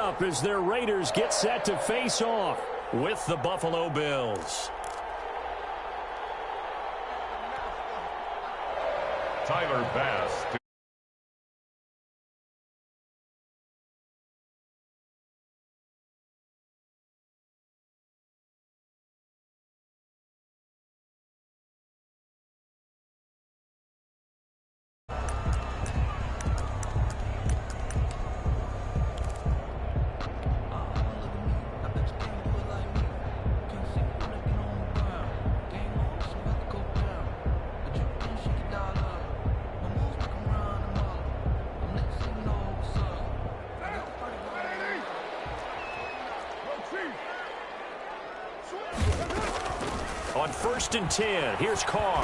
up as their Raiders get set to face off with the Buffalo Bills. Tyler Bass. On 1st and 10, here's Carr.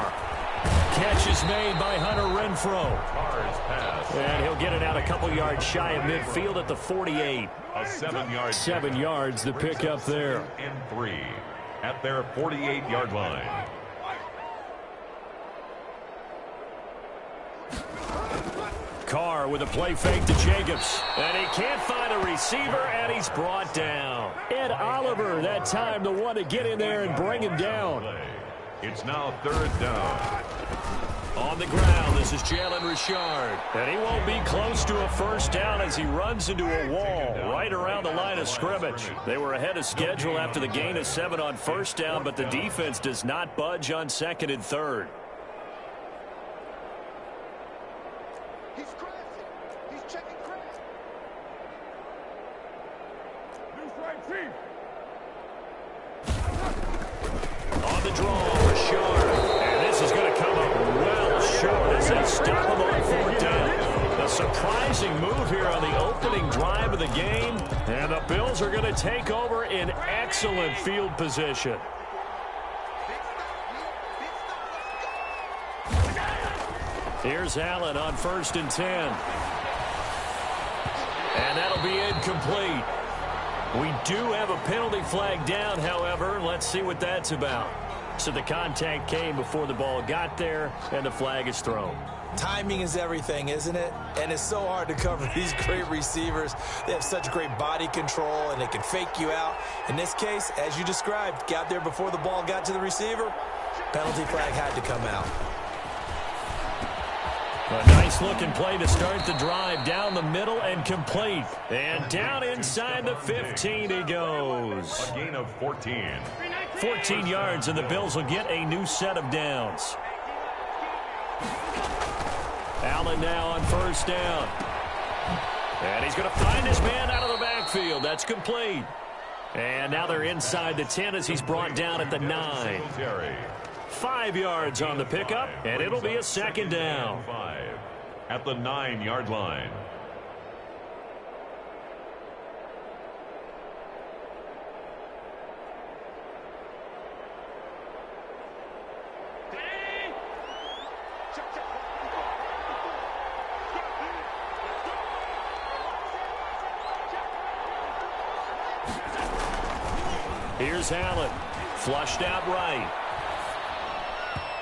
Catch is made by Hunter Renfrow. Carr's pass. And he'll get it out a couple yards shy of midfield at the 48. A 7-yard. 7 yards, the pickup there. And 3 at their 48-yard line. Carr with a play fake to Jacobs. And he can't find a receiver, and he's brought down. Ed Oliver, that time, the one to get in there and bring him down. It's now 3rd down. On the ground, this is Jalen Richard. And he won't be close to a first down as he runs into a wall right around the line of scrimmage. They were ahead of schedule after the gain of 7 on first down, but the defense does not budge on 2nd and 3rd. On the draw, Richard. And this is going to come up well short as they stop him on 4th down. A surprising move here on the opening drive of the game. And the Bills are going to take over in excellent field position. Here's Allen on 1st and 10. And that'll be incomplete. We do have a penalty flag down, however. Let's see what that's about. So the contact came before the ball got there, and the flag is thrown. Timing is everything, isn't it? And it's so hard to cover these great receivers. They have such great body control, and they can fake you out. In this case, as you described, got there before the ball got to the receiver. Penalty flag had to come out. A nice-looking play to start the drive down the middle and complete. And down inside the 15 he goes. A gain of 14. 14 yards, and the Bills will get a new set of downs. Allen now on 1st down. And he's going to find his man out of the backfield. That's complete. And now they're inside the 10 as he's brought down at the 9. 5 yards on the pickup, and it'll be a 2nd down. 5 at the 9-yard line. Here's Allen, flushed out right.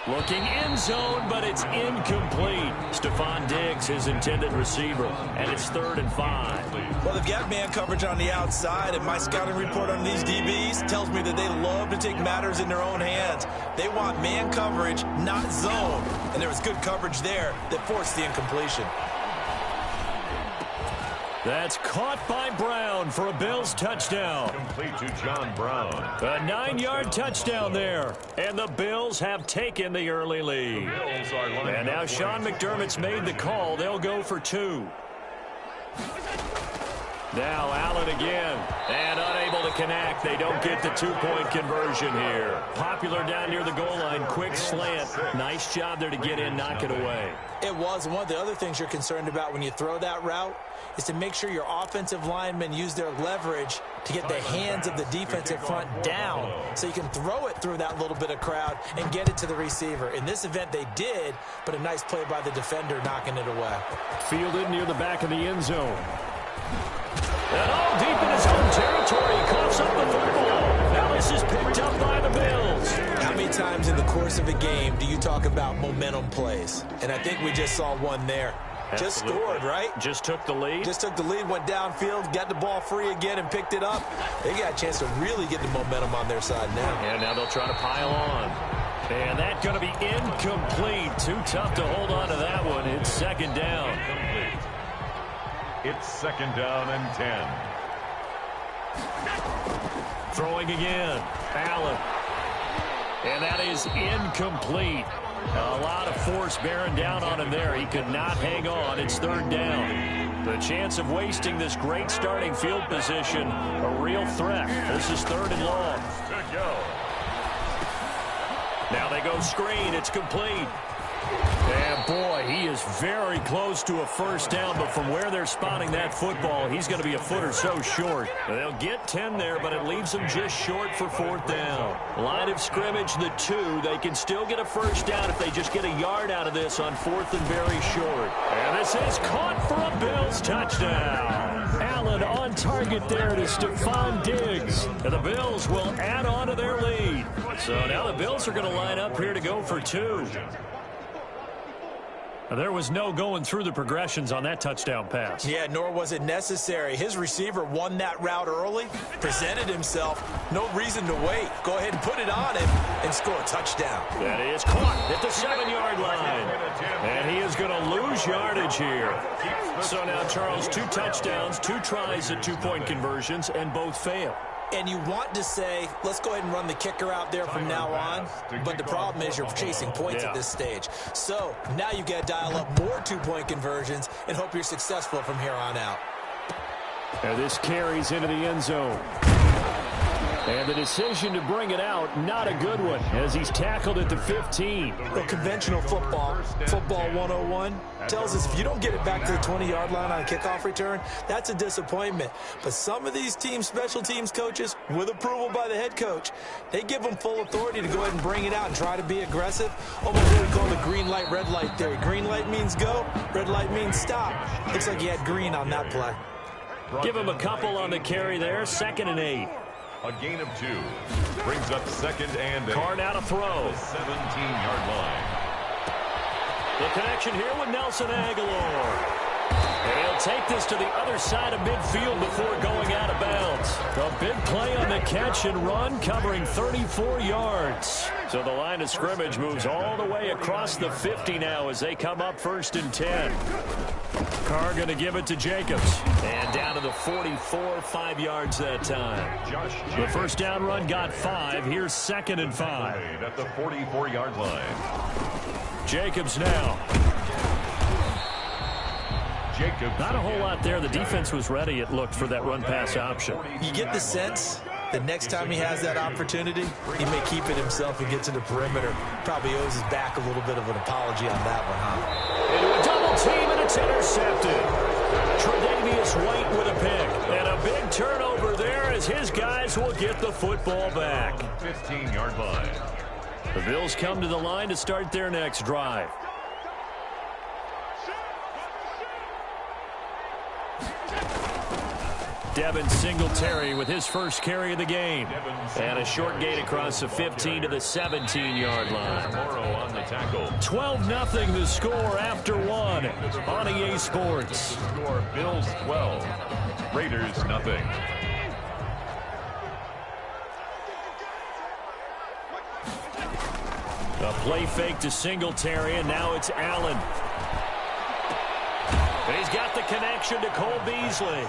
Looking end zone, but it's incomplete. Stephon Diggs, his intended receiver, and it's 3rd and 5. Well, they've got man coverage on the outside, and my scouting report on these DBs tells me that they love to take matters in their own hands. They want man coverage, not zone. And there was good coverage there that forced the incompletion. That's caught by Brown for a Bills touchdown. Complete to John Brown. A 9-yard touchdown there. And the Bills have taken the early lead. And now Sean McDermott's made the call. They'll go for 2. Now Allen again. And unable to connect. They don't get the 2-point conversion here. Popular down near the goal line. Quick slant. Nice job there to get in, knock it away. It was. One of the other things you're concerned about when you throw that route is to make sure your offensive linemen use their leverage to get the hands of the defensive front down so you can throw it through that little bit of crowd and get it to the receiver. In this event, they did, but a nice play by the defender knocking it away. Fielded near the back of the end zone. And all deep in his own territory, he coughs up the football. Now this is picked up by the Bills. How many times in the course of a game do you talk about momentum plays? And I think we just saw one there. Just scored, right? Just took the lead. Just took the lead, went downfield, got the ball free again, and picked it up. They got a chance to really get the momentum on their side now. And now they'll try to pile on. And that's going to be incomplete. Too tough to hold on to that one. It's second down. It's second down and 10. Throwing again. Allen. And that is incomplete. A lot of force bearing down on him there. He could not hang on. It's third down. The chance of wasting this great starting field position, a real threat. This is third and long. Now they go screen. It's complete. And, boy, he is very close to a first down, but from where they're spotting that football, he's going to be a foot or so short. They'll get 10 there, but it leaves them just short for fourth down. Line of scrimmage, the 2. They can still get a first down if they just get a yard out of this on fourth and very short. And this is caught for a Bills touchdown. Allen on target there to Stephon Diggs. And the Bills will add on to their lead. So now the Bills are going to line up here to go for 2. There was no going through the progressions on that touchdown pass. Yeah, nor was it necessary. His receiver won that route early, presented himself. No reason to wait. Go ahead and put it on him and score a touchdown. That is caught at the 7-yard line. And he is going to lose yardage here. So now, Charles, 2 touchdowns, 2 tries at 2-point conversions, and both fail. And you want to say, let's go ahead and run the kicker out there from now on. But the problem is you're chasing points at this stage. So now you got to dial up more 2-point conversions and hope you're successful from here on out. And this carries into the end zone. And the decision to bring it out, not a good one, as he's tackled at the 15. Well, conventional football 101, tells us if you don't get it back to the 20-yard line on a kickoff return, that's a disappointment. But some of these teams, special teams coaches, with approval by the head coach, they give them full authority to go ahead and bring it out and try to be aggressive. Almost what we call the green light, red light theory. Green light means go, red light means stop. Looks like he had green on that play. Give him a couple on the carry there, 2nd and 8. A gain of 2. Brings up 2nd and 8. Carr now to throw. The 17-yard line. The connection here with Nelson Aguilar. And he'll take this to the other side of midfield before going out of bounds. A big play on the catch and run, covering 34 yards. So the line of scrimmage moves all the way across the 50 now as they come up 1st and 10. Carr going to give it to Jacobs. And down to the 44, 5 yards that time. The first down run got 5. Here's 2nd and 5. At the 44-yard line. Jacobs now. Not a whole lot there. The defense was ready, it looked, for that run-pass option. You get the sense that next time he has that opportunity, he may keep it himself and get to the perimeter. Probably owes his back a little bit of an apology on that one, huh? Into a double team, and it's intercepted. Tre'Davious White with a pick. And a big turnover there as his guys will get the football back. 15-yard line. The Bills come to the line to start their next drive. Devin Singletary with his first carry of the game. And a short gain across the 15 to the 17-yard line. 12-0 the score after 1 on EA Sports. Score Bills 12, Raiders 0. A play fake to Singletary, and now it's Allen. He's got the connection to Cole Beasley.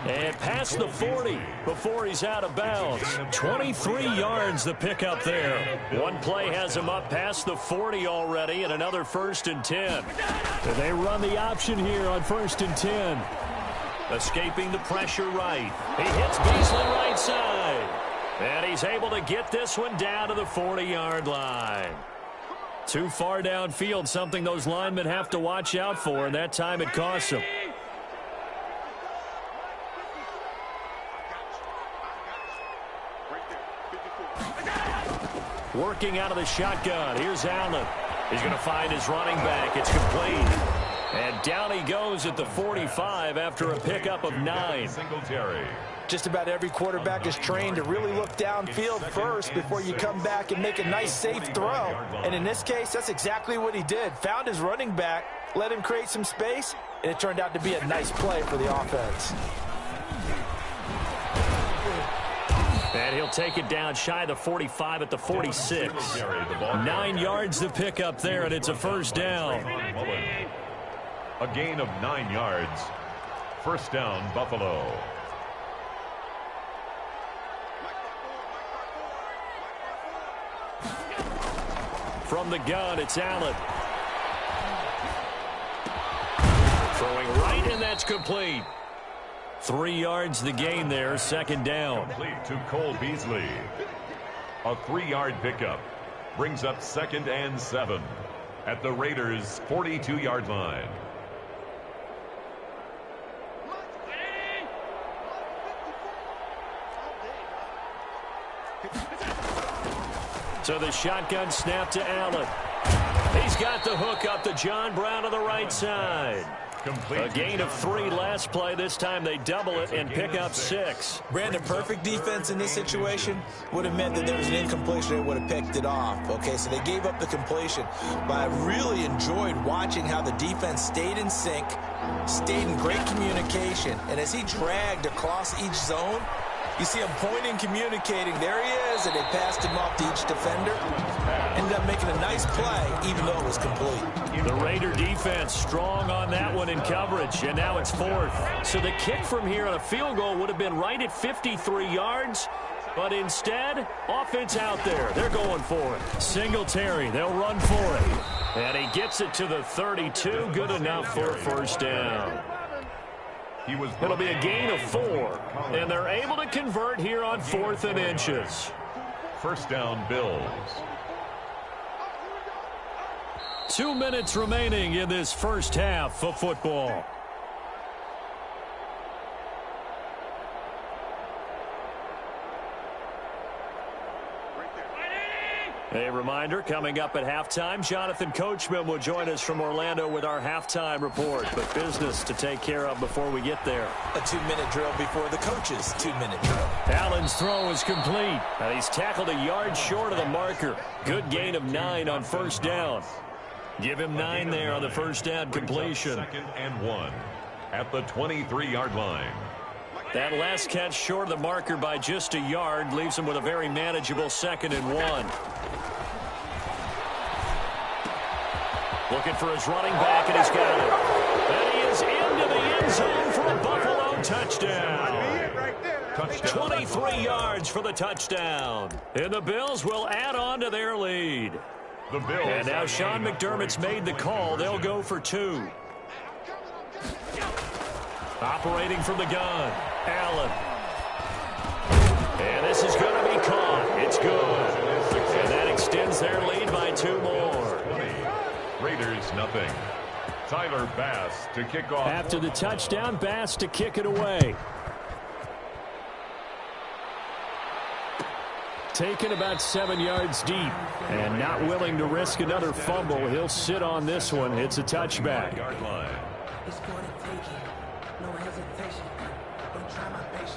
And past the 40 before he's out of bounds. 23 yards the pickup there. One play has him up past the 40 already, and another 1st and 10. They run the option here on 1st and 10. Escaping the pressure right. He hits Beasley right side. And he's able to get this one down to the 40-yard line. Too far downfield, something those linemen have to watch out for, and that time it costs them. Working out of the shotgun. Here's Allen. He's going to find his running back. It's complete. And down he goes at the 45 after a pickup of 9. Singletary. Just about every quarterback is trained to really look downfield first before you come back and make a nice, safe throw. And in this case, that's exactly what he did. Found his running back, let him create some space, and it turned out to be a nice play for the offense. And he'll take it down shy of the 45 at the 46. 9 yards to pick up there, and it's a first down. A gain of 9 yards. First down, Buffalo. From the gun, it's Allen. Throwing right, and that's complete. 3 yards the gain there, second down. Complete to Cole Beasley. A 3-yard pickup brings up 2nd and 7 at the Raiders' 42-yard line. So the shotgun snap to Allen. He's got the hook up to John Brown to the right side. A gain of 3 last play. This time they double it and pick up 6. Brandon, perfect defense in this situation would have meant that there was an incompletion. They would have picked it off. Okay, so they gave up the completion. But I really enjoyed watching how the defense stayed in sync, stayed in great communication. And as he dragged across each zone, you see him pointing, communicating. There he is, and they passed him off to each defender. Ended up making a nice play, even though it was complete. The Raider defense strong on that one in coverage, and now it's 4th. So the kick from here on a field goal would have been right at 53 yards, but instead, offense out there. They're going for it. Singletary, they'll run for it. And he gets it to the 32. Good enough for a first down. It'll be a gain of 4, and they're able to convert here on 4th and inches. First down, Bills. 2 minutes remaining in this first half of football. A reminder, coming up at halftime, Jonathan Coachman will join us from Orlando with our halftime report. But business to take care of before we get there. A 2-minute drill before the coach's 2-minute drill. Allen's throw is complete. And he's tackled a yard short of the marker. Good gain of 9 on first down. Give him 9 there on the first down completion. 2nd and 1 at the 23-yard line. That last catch short of the marker by just a yard leaves him with a very manageable 2nd and 1. Looking for his running back, and he's got it. And he is into the end zone for a Buffalo touchdown. 23 yards for the touchdown. And the Bills will add on to their lead. And now Sean McDermott's made the call. They'll go for 2. Operating from the gun, Allen. And this is going to be caught. It's good. And that extends their lead by 2 more. Raiders nothing. Tyler Bass to kick off. After the touchdown, Bass to kick it away. Taken about 7 yards deep and not willing to risk another fumble. He'll sit on this one. It's a touchback. It's going to take it. No hesitation. Don't try my patience.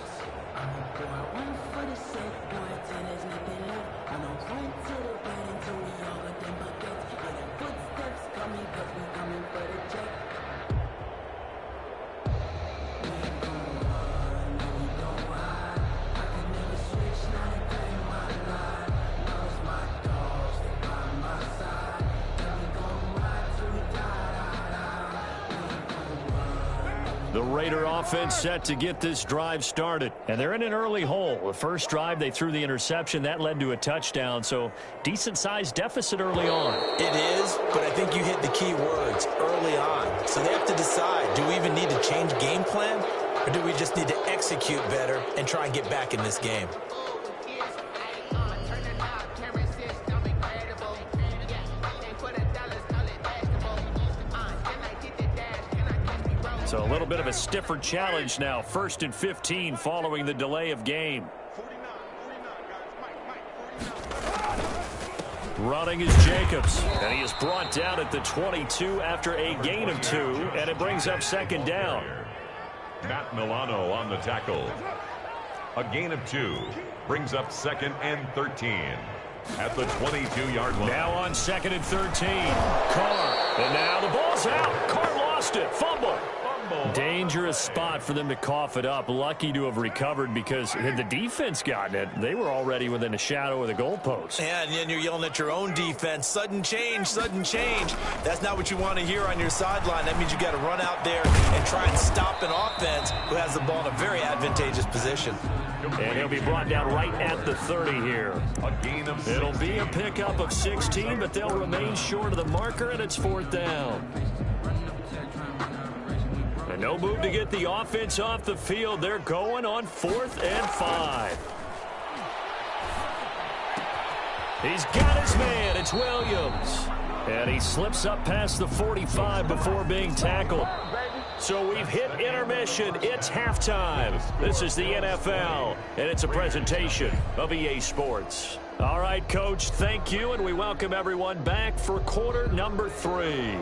I'm going to go out 1 for the set. 1 10 is nothing left. I'm going to point to the bed until we all got them buckets. And the footsteps coming because we coming for the check. We ain't going to run, no we don't hide. I can never switch, now they play my line. Lost my dogs, they by my side. And we gon' ride till we die. The Raider offense set to get this drive started. And they're in an early hole. The first drive, they threw the interception. That led to a touchdown. So decent-sized deficit early on. It is, but I think you hit the key words, early on. So they have to decide, do we even need to change game plan? Or do we just need to execute better and try and get back in this game? So a little bit of a stiffer challenge now. 1st and 15 following the delay of game. Running is Jacobs. And he is brought down at the 22 after a gain of 2. And it brings up 2nd down. Matt Milano on the tackle. A gain of 2 brings up 2nd and 13 at the 22-yard line. Now on 2nd and 13. Carr. And now the ball's out. Carr lost lost it. Fumble. Dangerous spot for them to cough it up. Lucky to have recovered because had the defense gotten it, they were already within a shadow of the goalpost. Yeah, and then you're yelling at your own defense. Sudden change, sudden change. That's not what you want to hear on your sideline. That means you got to run out there and try and stop an offense who has the ball in a very advantageous position. And he'll be brought down right at the 30 here. It'll be a pickup of 16, but they'll remain short of the marker, and it's 4th down. And no move to get the offense off the field. They're going on 4th and 5. He's got his man. It's Williams. And he slips up past the 45 before being tackled. So we've hit intermission. It's halftime. This is the NFL, and it's a presentation of EA Sports. All right, Coach, thank you, and we welcome everyone back for quarter number 3.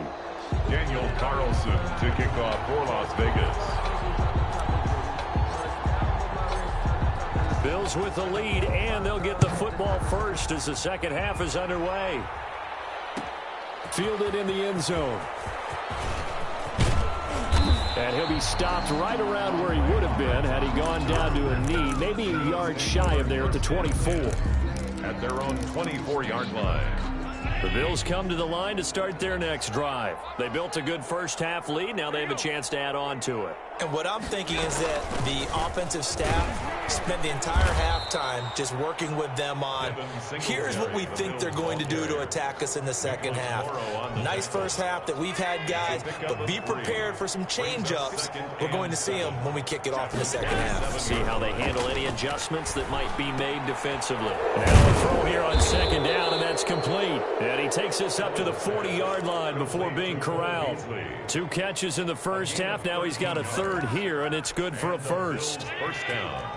Daniel Carlson to kick off for Las Vegas. Bills with the lead, and they'll get the football first as the second half is underway. Fielded in the end zone. And he'll be stopped right around where he would have been had he gone down to a knee, maybe a yard shy of there at the 24. At their own 24-yard line. The Bills come to the line to start their next drive. They built a good first-half lead. Now they have a chance to add on to it. And what I'm thinking is that the offensive staff spent the entire halftime just working with them on, here's what we think they're going to do to attack us in the second half. Nice first half that we've had, guys, but be prepared for some change-ups. We're going to see them when we kick it off in the second half. See how they handle any adjustments that might be made defensively. Now a throw here on second down, and that's complete. And he takes us up to the 40-yard line before being corralled. 2 catches in the first half. Now he's got a third here, and it's good for a first. First down.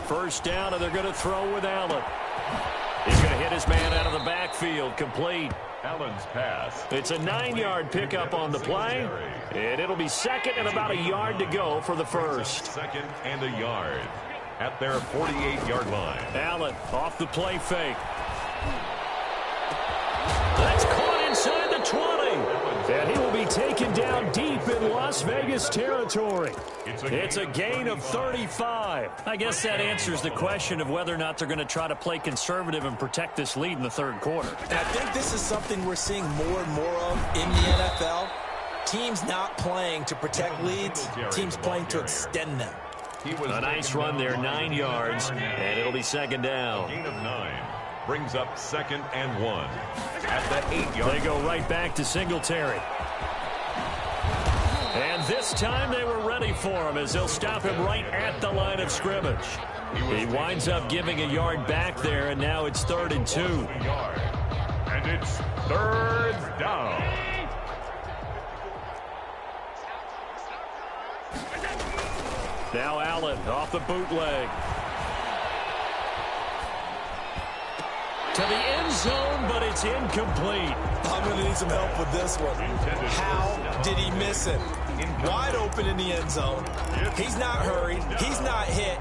First down, and they're going to throw with Allen. He's going to hit his man out of the backfield. Complete. Allen's pass. It's a 9-yard pickup on the play, and it'll be second and about a yard to go for the first. Second and a yard at their 48-yard line. Allen off the play fake. That's caught inside the 20. And he will be taken down deep in Las Vegas territory. It's a gain of 35. I guess that answers the question of whether or not they're going to try to play conservative and protect this lead in the third quarter. And I think this is something we're seeing more and more of in the NFL. Teams not playing to protect leads, teams playing to extend them. A nice run there, 9 yards, and it'll be second down. Gain of 9 brings up second and 1 at the 8-yard. They go right back to Singletary. And this time they were ready for him as they'll stop him right at the line of scrimmage. He winds up giving a yard back there, and now it's 3rd and 2. And it's 3rd down. Now Allen off the bootleg. To the end zone, but it's incomplete. I'm going to need some help with this one. How did he miss it? Wide open in the end zone. He's not hurried. He's not hit.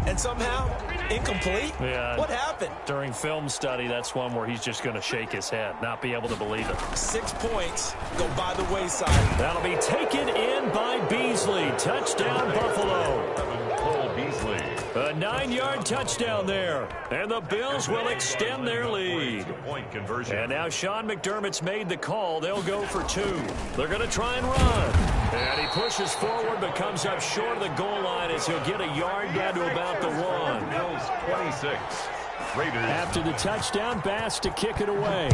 And somehow, incomplete? Yeah. What happened? During film study, that's one where he's just going to shake his head, not be able to believe it. 6 points go by the wayside. That'll be taken in by Beasley. Touchdown, Buffalo. Cole Beasley. A 9-yard touchdown there. And the Bills will extend their lead. Point conversion. And now Sean McDermott's made the call. They'll go for 2. They're going to try and run. And he pushes forward but comes up short of the goal line as he'll get a yard down to about the 1. Bills 26. Raiders. After the touchdown, Bass to kick it away.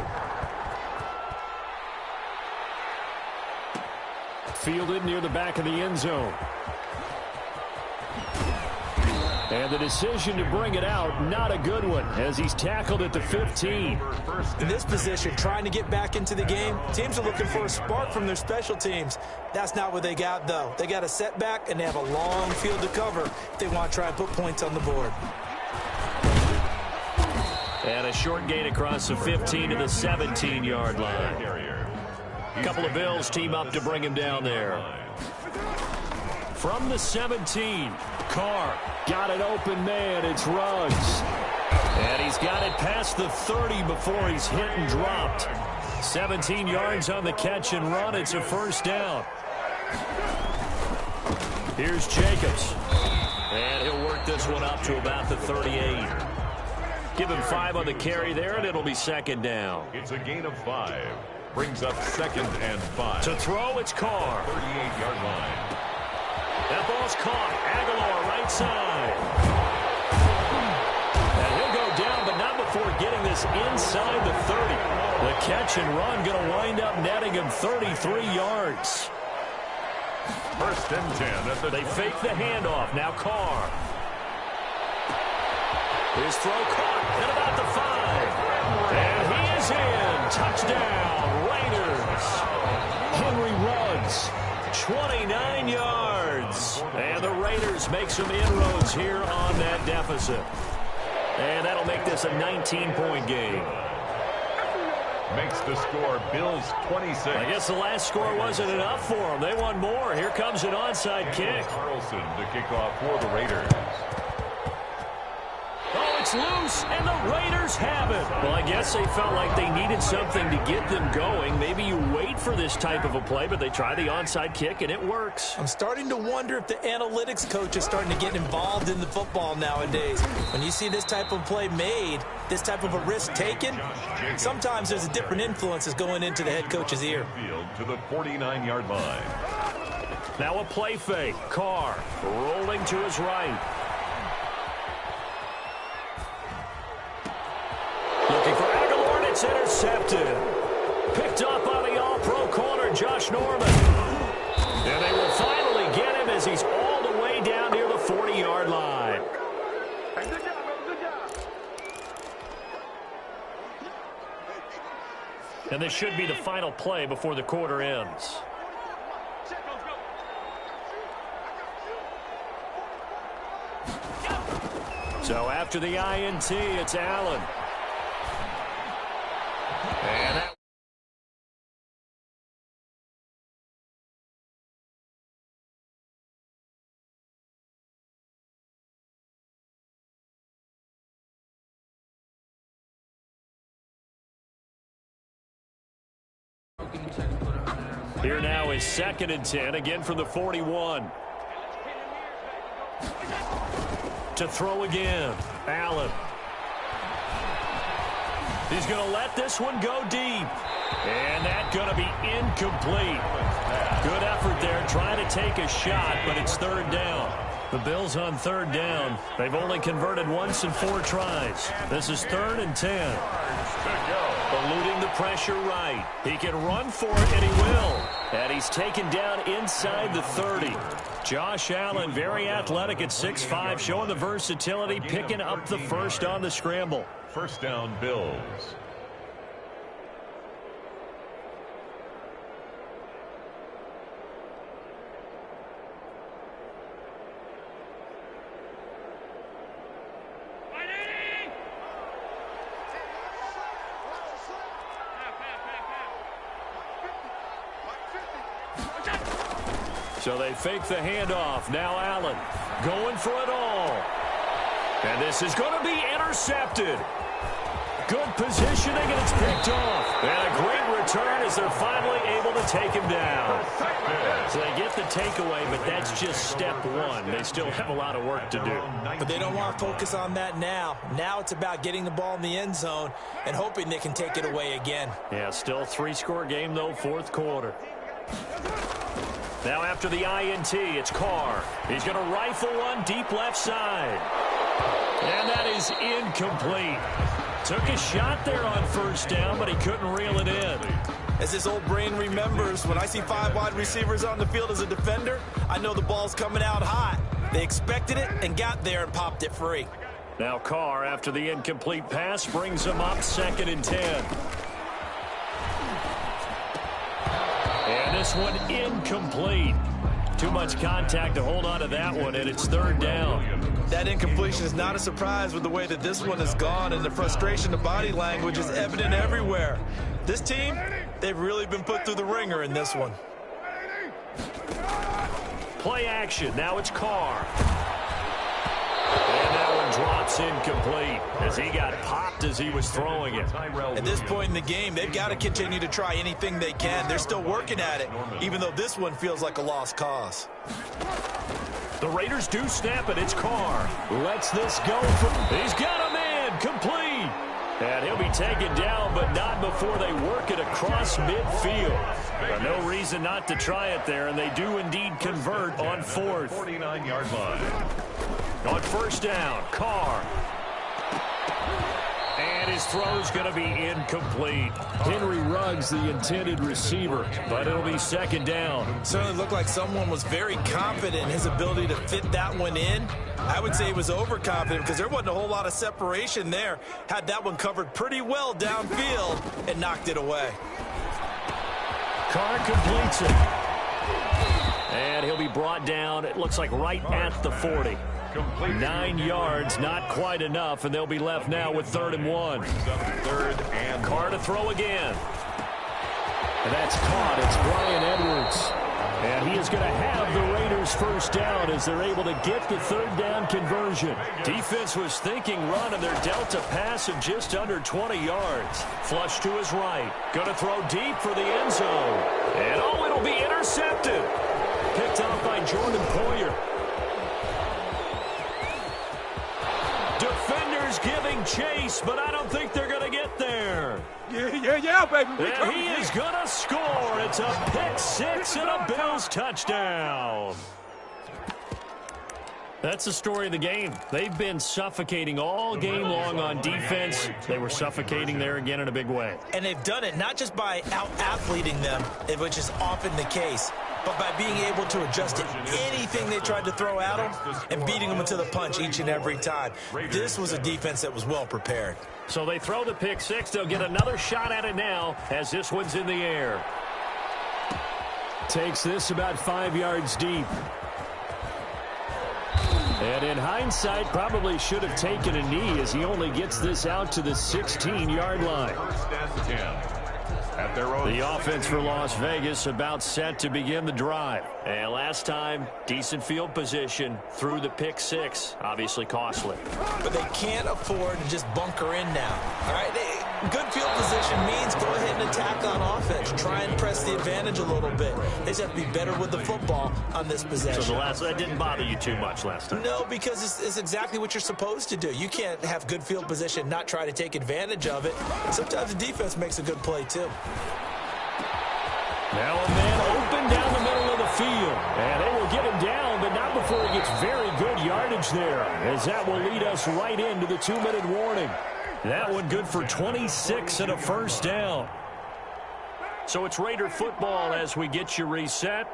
Fielded near the back of the end zone. And the decision to bring it out, not a good one, as he's tackled at the 15. In this position, trying to get back into the game, teams are looking for a spark from their special teams. That's not what they got, though. They got a setback, and they have a long field to cover if they want to try and put points on the board. And a short gain across the 15 to the 17-yard line. A couple of Bills team up to bring him down there. From the 17, Carr got an open man. It's Ruggs. And he's got it past the 30 before he's hit and dropped. 17 yards on the catch and run. It's a first down. Here's Jacobs. And he'll work this one up to about the 38. Give him 5 on the carry there, and it'll be second down. It's a gain of 5. Brings up 2nd and 5. To throw, it's Carr. 38-yard line. That ball's caught. Aguilar, right side. And he'll go down, but not before getting this inside the 30. The catch and run going to wind up netting him 33 yards. 1st and 10. They fake the handoff. Now Carr. His throw caught at about the 5. And he is in. Touchdown, Raiders. Henry Ruggs, 29 yards. And the Raiders make some inroads here on that deficit. And that'll make this a 19-point game. Makes the score Bills 26. I guess the last score wasn't enough for them. They won more. Here comes an onside kick. Carlson to kick off for the Raiders. Oh, it's loose, and the Raiders have it. Well, I guess they felt like they needed something to get them going. Maybe you wait for this type of a play, but they try the onside kick, and it works. I'm starting to wonder if the analytics coach is starting to get involved in the football nowadays. When you see this type of play made, this type of a risk taken, sometimes there's a different influences going into the head coach's ear. Field to the 49-yard line. Now a play fake. Carr rolling to his right. Looking for Aguilar, and it's intercepted. Picked up by the all-pro corner, Josh Norman. And they will finally get him as he's all the way down near the 40-yard line. Good job, good job. And this should be the final play before the quarter ends. So after the INT, it's Allen. And that here now is 2nd and 10, again from the 41. To throw again, Allen. He's going to let this one go deep. And that's going to be incomplete. Good effort there, trying to take a shot, but it's 3rd down. The Bills on 3rd down. They've only converted once in 4 tries. This is 3rd and 10. Eluding the pressure right. He can run for it, and he will. And he's taken down inside the 30. Josh Allen, very athletic at 6'5", showing the versatility, picking up the first on the scramble. First down, Bills. So they fake the handoff. Now Allen going for it all. And this is going to be intercepted. Good positioning, and it's picked off. And a great return as they're finally able to take him down. So they get the takeaway, but that's just step one. They still have a lot of work to do. But they don't want to focus on that now. Now it's about getting the ball in the end zone and hoping they can take it away again. Yeah, still a 3-score game, though, 4th quarter. Now after the INT, it's Carr. He's going to rifle one deep left side. And that is incomplete. Took a shot there on 1st down, but he couldn't reel it in. As this old brain remembers, when I see 5 wide receivers on the field as a defender, I know the ball's coming out hot. They expected it and got there and popped it free. Now Carr, after the incomplete pass, brings him up 2nd and 10. And this one incomplete. Too much contact to hold on to that one, and it's 3rd down. That incompletion is not a surprise with the way that this one has gone, and the frustration of body language is evident everywhere. This team, they've really been put through the ringer in this one. Play action. Now it's Carr. And that one drops incomplete as he got popped as he was throwing it. At this point in the game, they've got to continue to try anything they can. They're still working at it, even though this one feels like a lost cause. The Raiders do snap it. It's Carr. Lets this go. He's got a man. Complete. And he'll be taken down, but not before they work it across midfield. No reason not to try it there, and they do indeed convert on fourth. 49-yard line. On first down, Carr. And his throw's going to be incomplete. Henry Ruggs, the intended receiver, but it'll be second down. Certainly looked like someone was very confident in his ability to fit that one in. I would say he was overconfident because there wasn't a whole lot of separation there. Had that one covered pretty well downfield and knocked it away. Carr completes it. And he'll be brought down, it looks like right at the 40. 9 yards, not quite enough, and they'll be left now with 3rd and 1. Third and Carr to throw again. And that's caught. It's Brian Edwards. And he is going to have the Raiders first down as they're able to get the 3rd down conversion. Defense was thinking run, and they're dealt a pass of just under 20 yards. Flush to his right. Going to throw deep for the end zone. And oh, it'll be intercepted. Picked off by Jordan Poyer. Defenders giving chase, but I don't think they're going to get there. Yeah, baby. And he is going to score. It's a pick six and a Bills touchdown. That's the story of the game. They've been suffocating all game long on defense. They were suffocating there again in a big way. And they've done it not just by out-athleting them, which is often the case, but by being able to adjust to anything they tried to throw at them and beating them into the punch each and every time. This was a defense that was well prepared. So they throw the pick six. They'll get another shot at it now as this one's in the air. Takes this about 5 yards deep. And in hindsight, probably should have taken a knee as he only gets this out to the 16-yard line. first and 10. At their own. The offense for Las Vegas about set to begin the drive. And last time, decent field position through the pick six. Obviously costly. But they can't afford to just bunker in now. All right, good field position means go ahead and attack on offense. Try and press the advantage a little bit. They just have to be better with the football on this possession. So that didn't bother you too much last time? No, because it's exactly what you're supposed to do. You can't have good field position and not try to take advantage of it. Sometimes the defense makes a good play, too. Now a man open down the middle of the field. And they will get him down, but not before he gets very good yardage there, as that will lead us right into the 2-minute warning. That one good for 26 and a first down. So it's Raider football as we get you reset.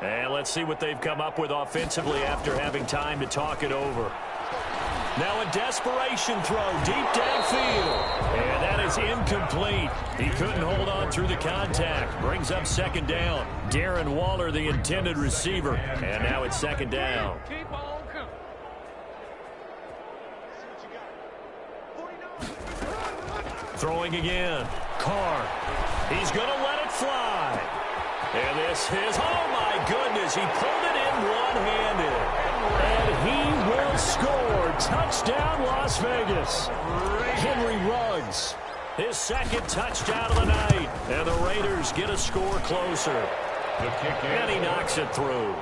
And let's see what they've come up with offensively after having time to talk it over. Now a desperation throw deep downfield. And that is incomplete. He couldn't hold on through the contact. Brings up second down. Darren Waller, the intended receiver. And now it's second down. Throwing again. Carr. He's going to let it fly. And this is, oh my goodness, he pulled it in one-handed. And he will score. Touchdown, Las Vegas. Henry Ruggs, his second touchdown of the night. And the Raiders get a score closer. And he knocks it through.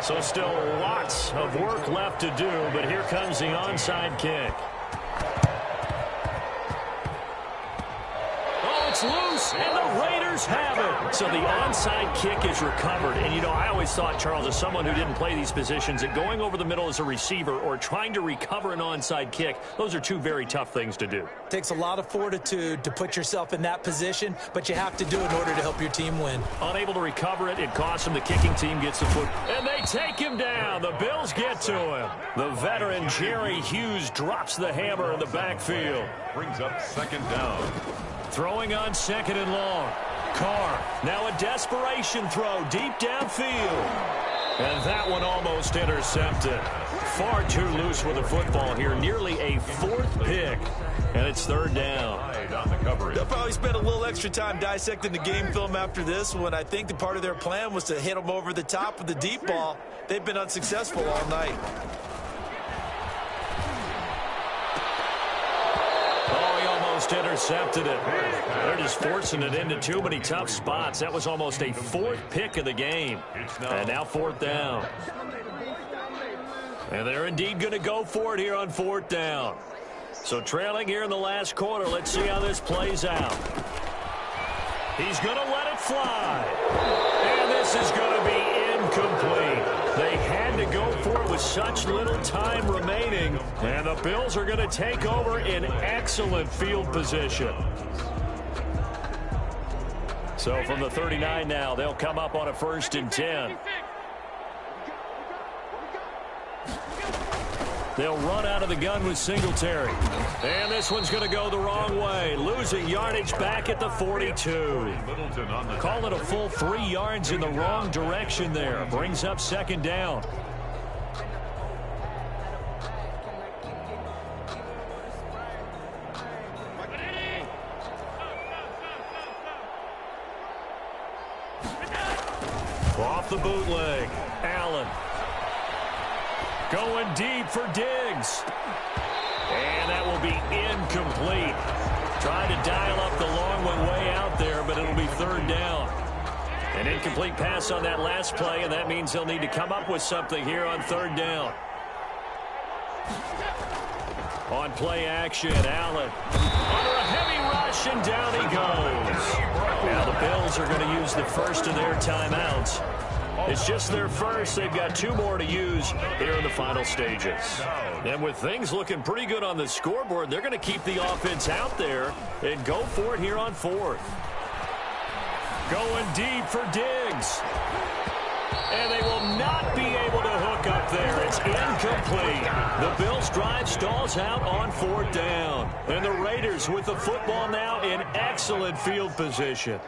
So still lots of work left to do, but here comes the onside kick. It's loose, and the Raiders have it. So the onside kick is recovered. And, you know, I always thought, Charles, as someone who didn't play these positions, that going over the middle as a receiver or trying to recover an onside kick, those are two very tough things to do. Takes a lot of fortitude to put yourself in that position, but you have to do it in order to help your team win. Unable to recover it, it costs him. The kicking team gets the foot. And they take him down. The Bills get to him. The veteran Jerry Hughes drops the hammer in the backfield. Brings up second down. Throwing on second and long. Carr, now a desperation throw deep downfield. And that one almost intercepted. Far too loose with the football here. Nearly a fourth pick. And it's third down. On the coverage. They'll probably spend a little extra time dissecting the game film after this one. I think the part of their plan was to hit them over the top with the deep ball. They've been unsuccessful all night. Oh, he almost intercepted it. They're just forcing it into too many tough spots. That was almost a fourth pick of the game. And now fourth down. And they're indeed going to go for it here on fourth down. So trailing here in the last quarter, let's see how this plays out. He's going to let it fly. And this is going to be incomplete. They had to go for it with such little time remaining. And the Bills are going to take over in excellent field position. So from the 39 now, they'll come up on a 1st and 10. They'll run out of the gun with Singletary. And this one's going to go the wrong way. Losing yardage back at the 42. Call it a full 3 yards in the wrong direction there. Brings up second down. Off the bootleg. Allen. Going deep for Diggs. And that will be incomplete. Trying to dial up the long one way out there, but it'll be third down. An incomplete pass on that last play, and that means they'll need to come up with something here on third down. On play action, Allen. Under a heavy rush, and down he goes. Now the Bills are going to use the first of their timeouts. It's just their first. They've got 2 more to use here in the final stages. And with things looking pretty good on the scoreboard, they're going to keep the offense out there and go for it here on fourth. Going deep for Diggs. And they will not be able to hook up there. It's incomplete. The Bills' drive stalls out on fourth down. And the Raiders with the football now in excellent field position.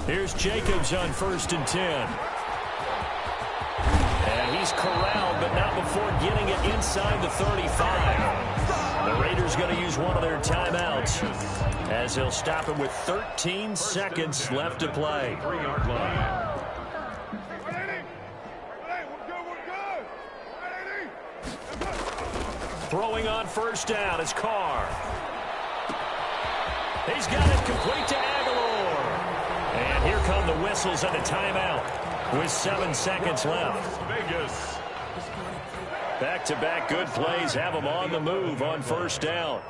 Here's Jacobs on 1st and 10. And he's corralled, but not before getting it inside the 35. The Raiders going to use one of their timeouts as they'll stop him with 13 seconds left to play. 3-yard line. Throwing on first down is Carr. He's got it complete to Aguilar. And here come the whistles and a timeout with 7 seconds left. Vegas. Back-to-back good plays have them on the move on first down.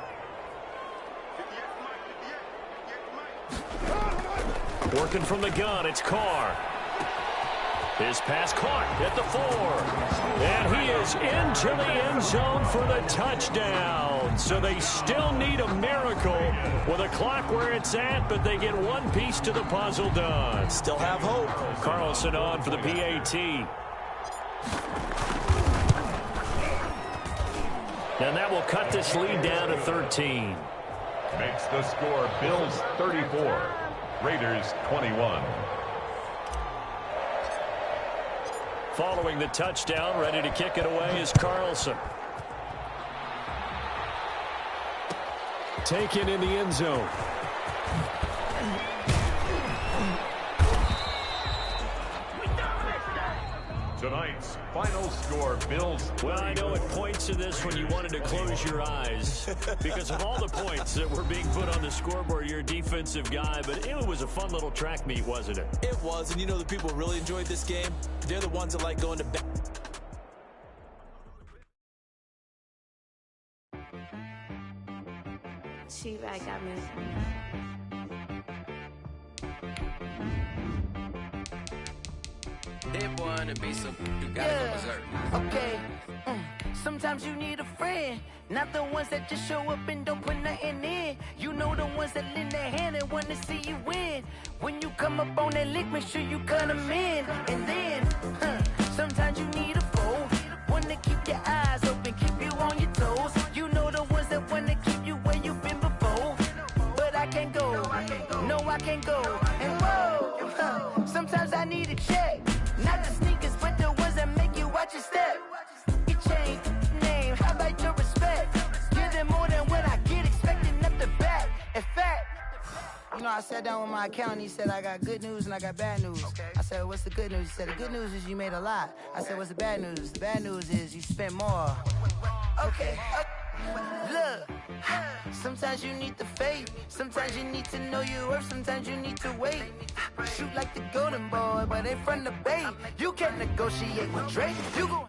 Working from the gun, it's Carr. His pass caught at the 4. And he is into the end zone for the touchdown. So they still need a miracle with a clock where it's at, but they get one piece to the puzzle done. Still have hope. Carlson on for the PAT. And that will cut this lead down to 13. Makes the score Bills 34, Raiders 21. Following the touchdown, ready to kick it away is Carlson. Taken in the end zone. Tonight's final score, Bills. Well, I know it points to this when you wanted to close your eyes because of all the points that were being put on the scoreboard. You're a defensive guy, but it was a fun little track meet, wasn't it? It was, and you know the people who really enjoyed this game? They're the ones that like going to bed. She-Bag got me. That boy on the beat, so you gotta go berserk. Okay. Sometimes you need a friend, not the ones that just show up and don't put nothing in. You know the ones that lend their hand and want to see you win. When you come up on that lick, make sure you cut them in. And then, sometimes you need a foe, one to keep your eyes open, keep you on your toes. You know the ones that want to keep you where you've been before. But I can't go, no I can't go. And whoa, sometimes I need a check. Not the sneakers, but the ones that make you watch your step. You change name, how about your respect? Give them No, I sat down with my accountant. He said I got good news and I got bad news. I said, what's the good news? He said, the good news is you made a lot. I said, what's the bad news? The bad news is you spent more. Okay. Look, sometimes you need the faith. Sometimes you need to know your worth. Sometimes you need to wait. Shoot like the golden boy, but they from the bay. You can't negotiate with Drake. You gon'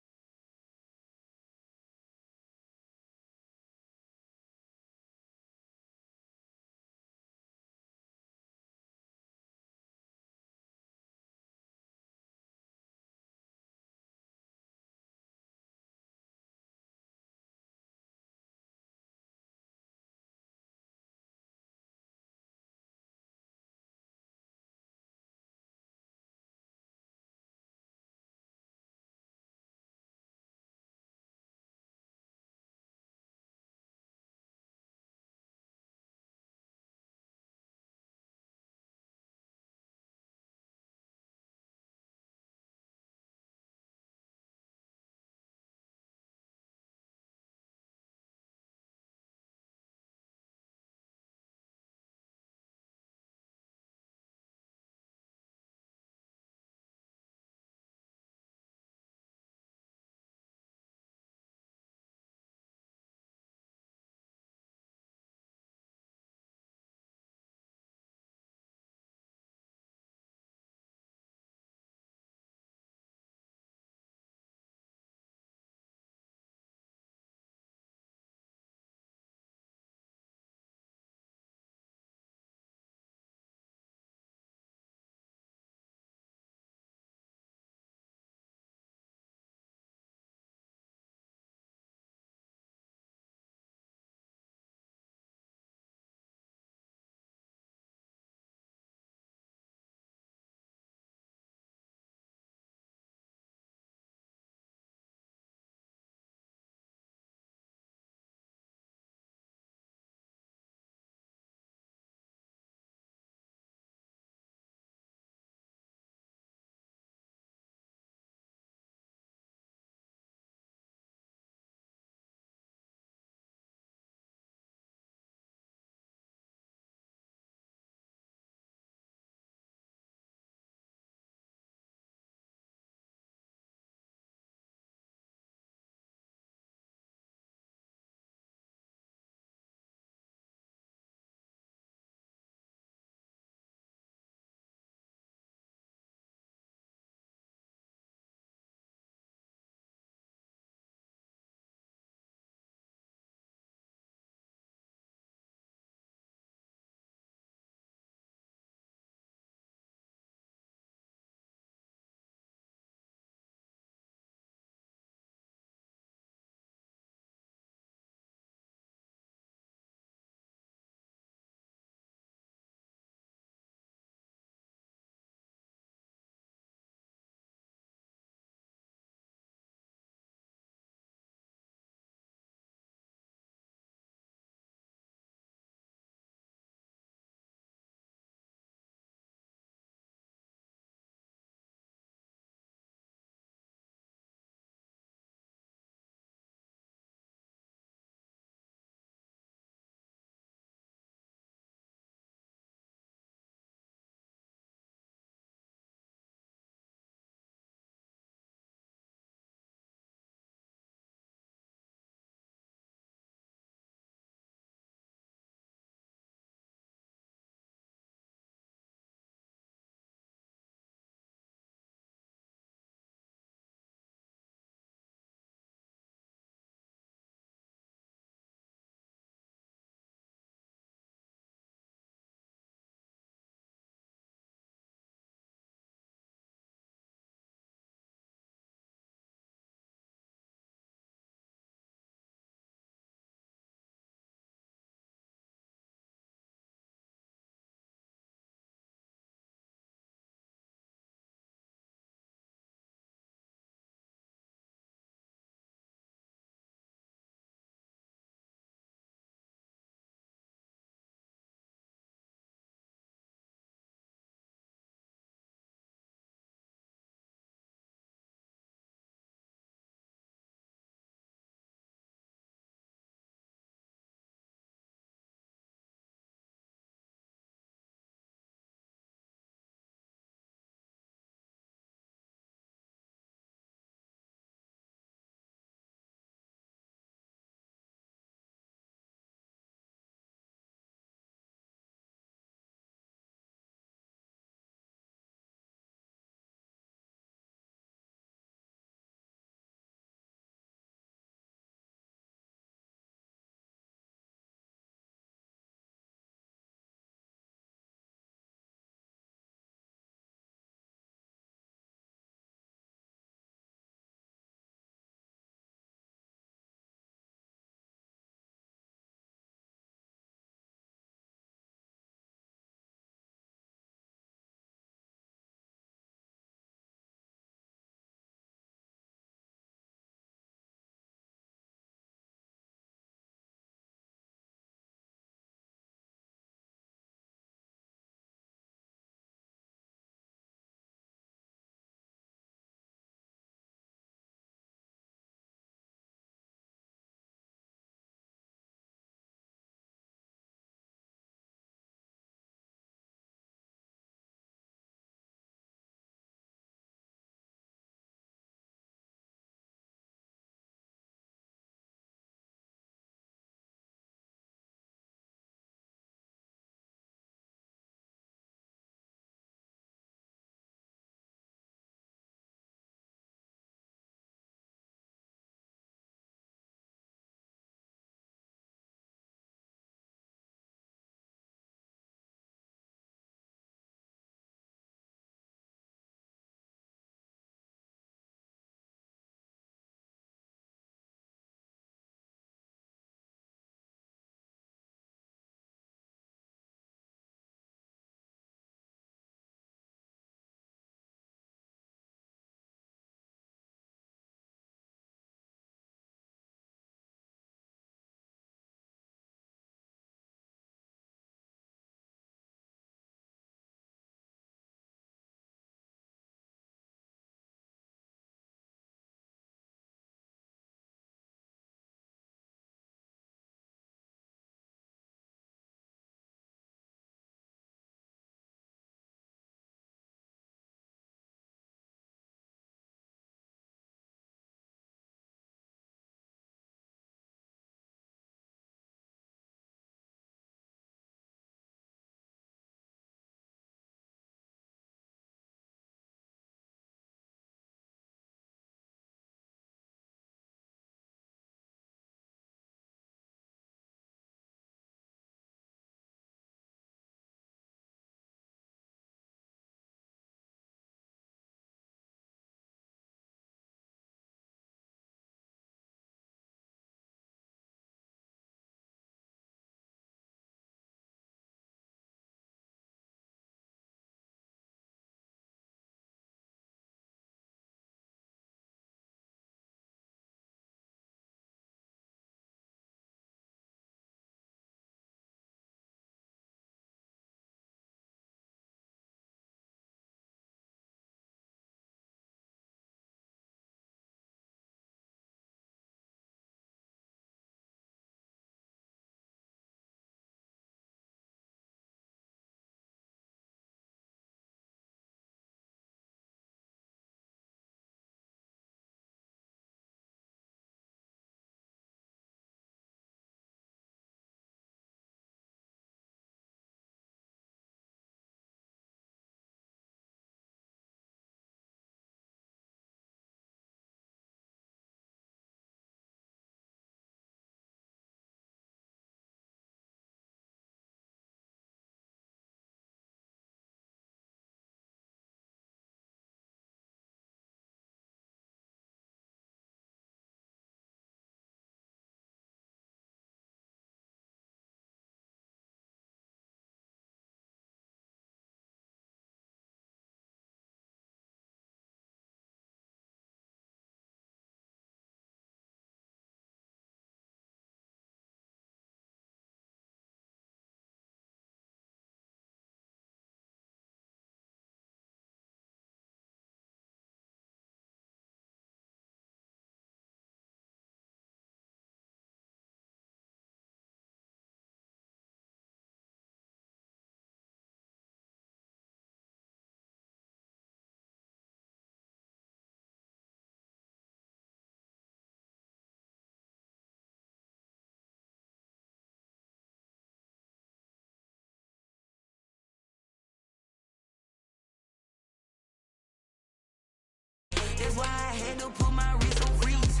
had to put my wrist on freeze.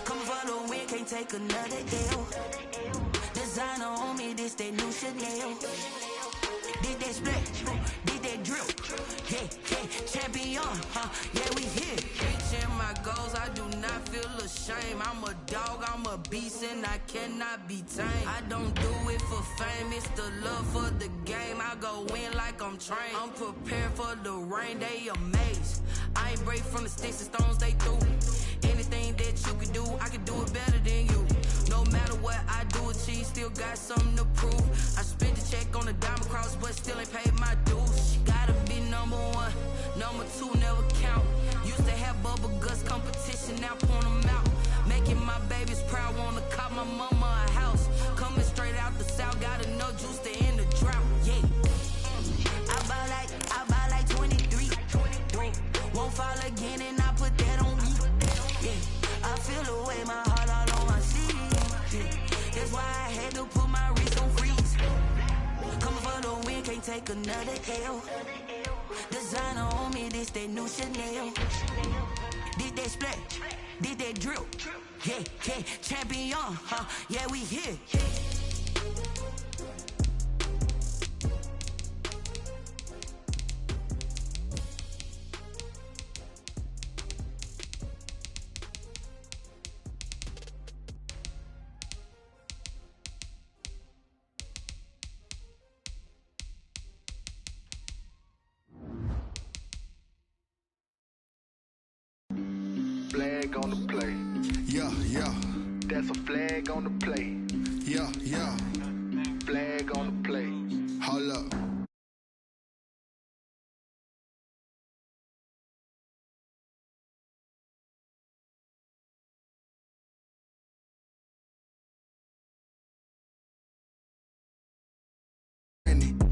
Come for the win, can't take another L. Designer on me, this that new Chanel. Did that split, did that drill. Yeah, champion, yeah, we here. Reaching my goals, I do not feel ashamed. I'm a dog, I'm a beast, and I cannot be tamed. I don't do it for fame, it's the love for the game. I go in like I'm trained. I'm prepared for the rain, they amazed. I ain't break from the sticks and stones they threw. Anything that you can do, I can do it better than you. No matter what I do, achieve, still got something to prove. I spent the check on the diamond cross, but still ain't paid my dues. Gotta be number one, number two never count. Used to have bubble guts competition, now point them out. Making my babies proud, wanna cop my mama a house. Coming straight out the south, got enough juice to end the drought. Yeah, I buy like 23. Won't fall again, and I put that on me. Yeah, I feel the way, my heart all on my sleeve. Yeah, that's why I had to put my wrist on freeze. Coming for the win, can't take another L. Designer on me, this that new Chanel. Did that split, did that drill. Yeah, champion, yeah, we here. Flag on the play. Yeah. That's a flag on the play. Yeah. Flag on the play. Hold up.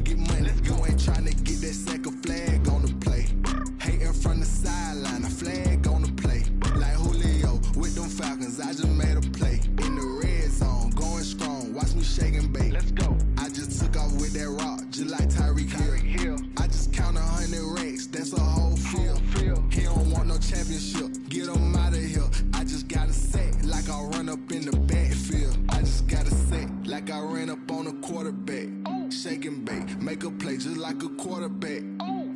Get money. You ain't tryna get that second flag on the play. Hating from the sideline, a flag on the play. Like Julio with them Falcons, I just made a play. In the red zone, going strong, watch me shake and bake. Let's go. I just took off with that rock, just like Tyreek Hill. I just count 100 racks, that's a whole field. He don't want no championship, get him out of here. I just gotta say, like I run up in the backfield. I just gotta say, like I ran up on a quarterback. Shake and bake, make a play just like a quarterback.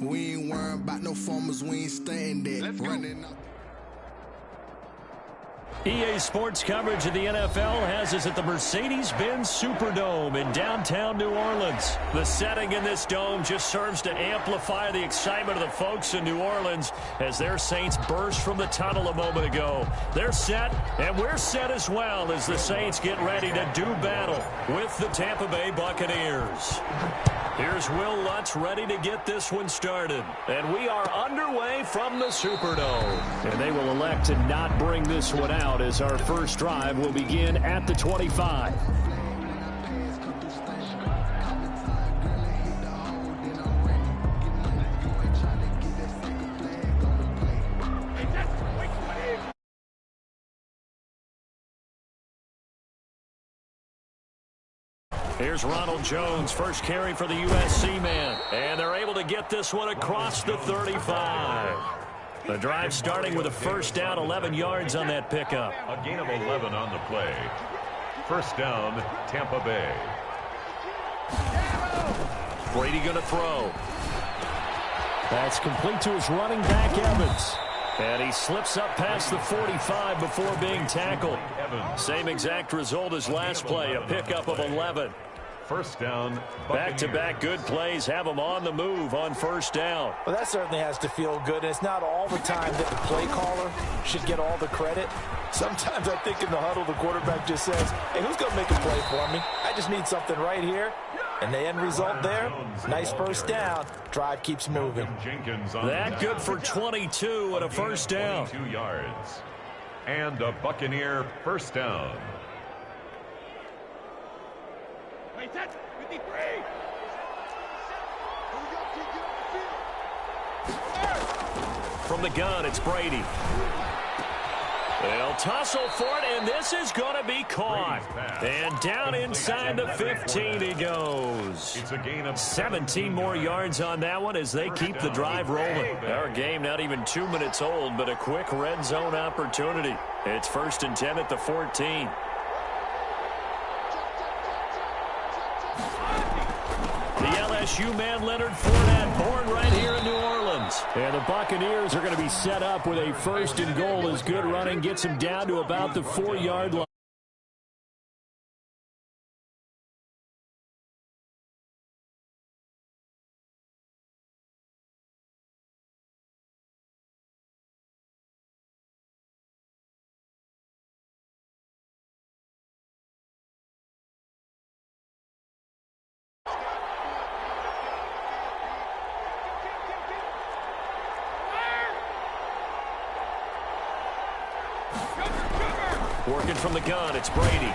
We ain't worrying about no formers, we ain't staying there. Running up. EA Sports coverage of the NFL has us at the Mercedes-Benz Superdome in downtown New Orleans. The setting in this dome just serves to amplify the excitement of the folks in New Orleans as their Saints burst from the tunnel a moment ago. They're set, and we're set as well as the Saints get ready to do battle with the Tampa Bay Buccaneers. Here's Will Lutz ready to get this one started. And we are underway from the Superdome. And they will elect to not bring this one out as our first drive will begin at the 25. Here's Ronald Jones, first carry for the USC man. And they're able to get this one across the 35. The drive starting with a first down, 11 yards on that pickup. A gain of 11 on the play. First down, Tampa Bay. Brady going to throw. That's complete to his running back, Evans. And he slips up past the 45 before being tackled. Same exact result as last play, a pickup of 11. First down, back-to-back good plays have them on the move on first down. Well, that certainly has to feel good. And it's not all the time that the play caller should get all the credit. Sometimes I think in the huddle, the quarterback just says, hey, who's going to make a play for me? I just need something right here. And the end result there, nice first down. Drive keeps moving. That good for 22 and a first down. 22 yards. And a Buccaneer first down. From the gun, it's Brady. They'll tussle for it, and this is going to be caught. And down inside the 15 he goes. It's a gain of 17 more yards on that one as they keep the drive rolling. Our game not even 2 minutes old, but a quick red zone opportunity. It's 1st and 10 at the 14. The LSU man Leonard Fournette, born right here in New Orleans. And the Buccaneers are going to be set up with a 1st and goal as good running gets them down to about the 4-yard line. Working from the gun, it's Brady.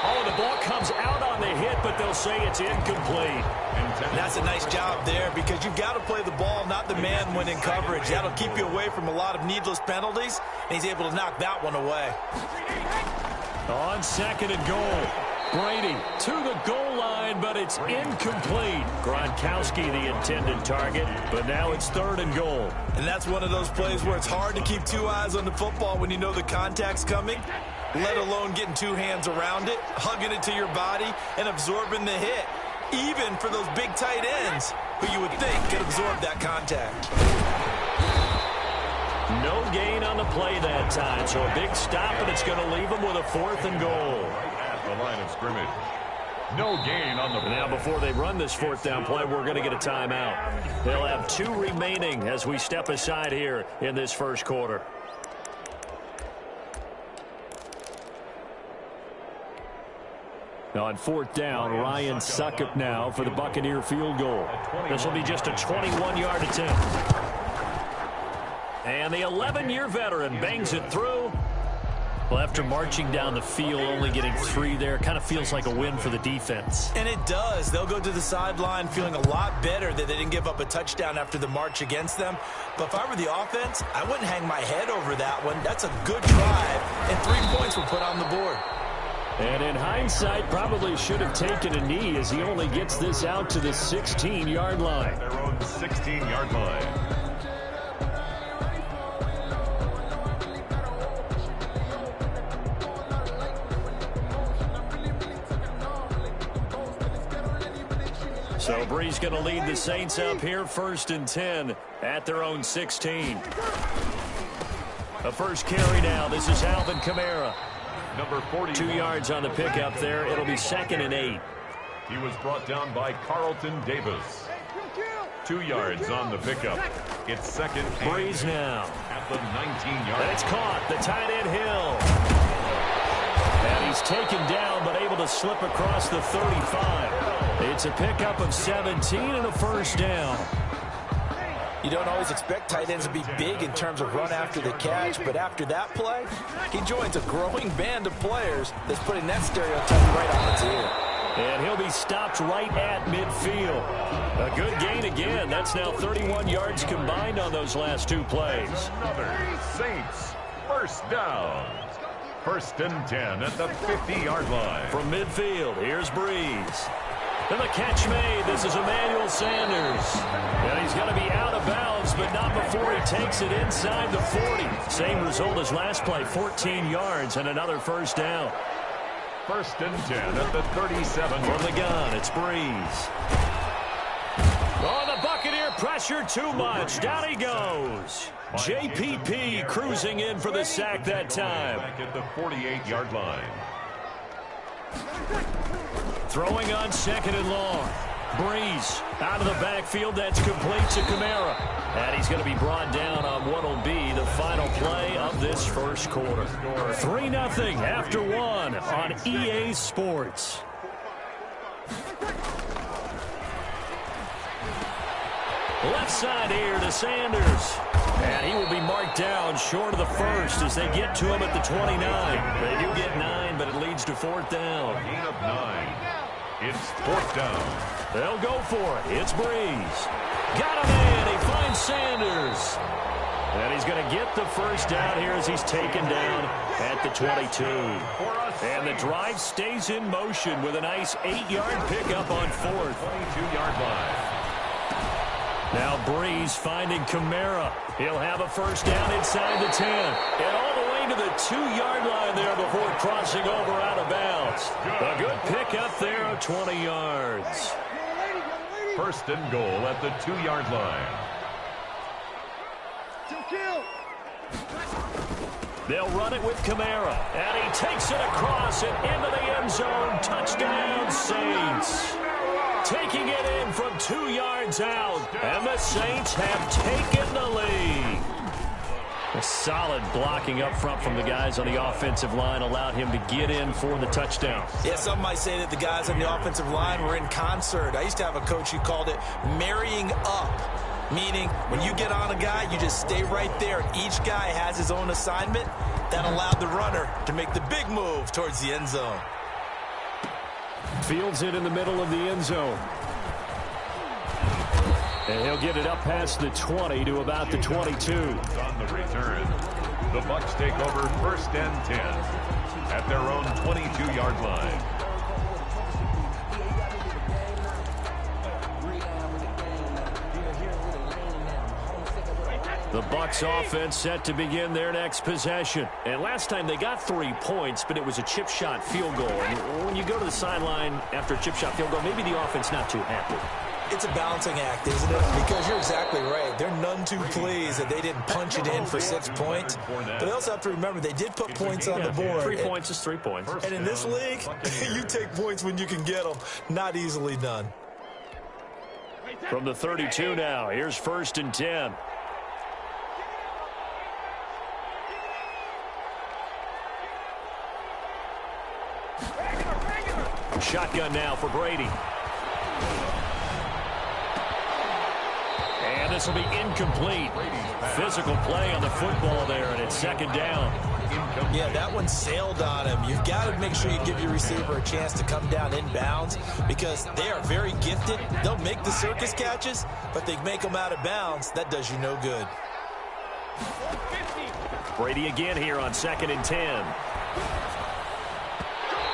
Oh, the ball comes out on the hit, but they'll say it's incomplete. And that's a nice job there because you've got to play the ball, not the man when in coverage. That'll keep you away from a lot of needless penalties, and he's able to knock that one away. On 2nd and goal. Brady to the goal line, but it's incomplete. Gronkowski the intended target, but now it's 3rd and goal. And that's one of those plays where it's hard to keep 2 eyes on the football when you know the contact's coming, let alone getting 2 hands around it, hugging it to your body, and absorbing the hit, even for those big tight ends who you would think could absorb that contact. No gain on the play that time, so a big stop, and it's going to leave them with a 4th and goal. the line of scrimmage. No gain on the play. Now, before they run this 4th down play, we're going to get a timeout. They'll have 2 remaining as we step aside here in this first quarter. On 4th down, Ryan Succop now for the Buccaneer field goal. This will be just a 21-yard attempt. And the 11-year veteran bangs it through. Well, after marching down the field, only getting 3 there, kind of feels like a win for the defense. And it does. They'll go to the sideline feeling a lot better that they didn't give up a touchdown after the march against them. But if I were the offense, I wouldn't hang my head over that one. That's a good drive, and 3 points were put on the board. And in hindsight, probably should have taken a knee as he only gets this out to the 16-yard line. Their own 16-yard line. So Bree's going to lead the Saints up here, 1st and 10 at their own 16. A first carry now. This is Alvin Kamara. Number 40. 2 yards on the pickup there. It'll be 2nd and 8. He was brought down by Carlton Davis. 2 yards on the pickup. It's 2nd and Breeze now at the 19-yard. And it's caught. The tight end Hill. And he's taken down but able to slip across the 35. It's a pickup of 17 and a first down. You don't always expect tight ends to be big in terms of run after the catch, but after that play, he joins a growing band of players that's putting that stereotype right on its ear. And he'll be stopped right at midfield. A good gain again. That's now 31 yards combined on those last 2 plays. Another Saints first down. 1st and 10 at the 50-yard line. From midfield, here's Breeze. And the catch made. This is Emmanuel Sanders. And he's going to be out of bounds, but not before he takes it inside the 40. Same result as last play, 14 yards and another first down. 1st and 10 at the 37. From the gun, it's Breeze. Oh, the Buccaneer pressure too much. Down he goes. JPP cruising in for the sack that time. Back at the 48-yard line. Throwing on 2nd and long. Breeze out of the backfield. That's complete to Kamara. And he's going to be brought down on what will be the final play of this first quarter. 3-0 after 1 on EA Sports. Left side here to Sanders. And he will be marked down short of the first as they get to him at the 29. They do get 9, but it leads to 4th down. Gain of 9. It's 4th down. They'll go for it. It's Breeze. Got him in. He finds Sanders. And he's going to get the first down here as he's taken down at the 22. And the drive stays in motion with a nice 8-yard pickup on fourth. 22-yard line. Now Breeze finding Kamara. He'll have a first down inside the 10. And all the way to the 2-yard line there before crossing over out of bounds. A good pickup there of 20 yards. First and goal at the 2-yard line. They'll run it with Kamara. And he takes it across and into the end zone. Touchdown, Saints. Taking it in from 2 yards out. And the Saints have taken the lead. A solid blocking up front from the guys on the offensive line allowed him to get in for the touchdown. Yeah, some might say that the guys on the offensive line were in concert. I used to have a coach who called it marrying up, meaning when you get on a guy, you just stay right there. Each guy has his own assignment. That allowed the runner to make the big move towards the end zone. Fields it in the middle of the end zone. And he'll get it up past the 20 to about the 22. On the return, the Bucs take over first and 10 at their own 22-yard line. The Bucs offense set to begin their next possession. And last time they got 3 points, but it was a chip shot field goal. And when you go to the sideline after a chip shot field goal, maybe the offense not too happy. It's a balancing act, isn't it? Because you're exactly right. They're none too pleased that they didn't punch it in for 6 points. But they also have to remember they did put points on the board. 3 points is 3 points. And in this league, you take points when you can get them. Not easily done. From the 32 now, here's first and 10. Shotgun now for Brady. And this will be incomplete. Physical play on the football there, and it's second down. Yeah, that one sailed on him. You've got to make sure you give your receiver a chance to come down inbounds because they are very gifted. They'll make the circus catches, but they make them out of bounds. That does you no good. Brady again here on second and 10.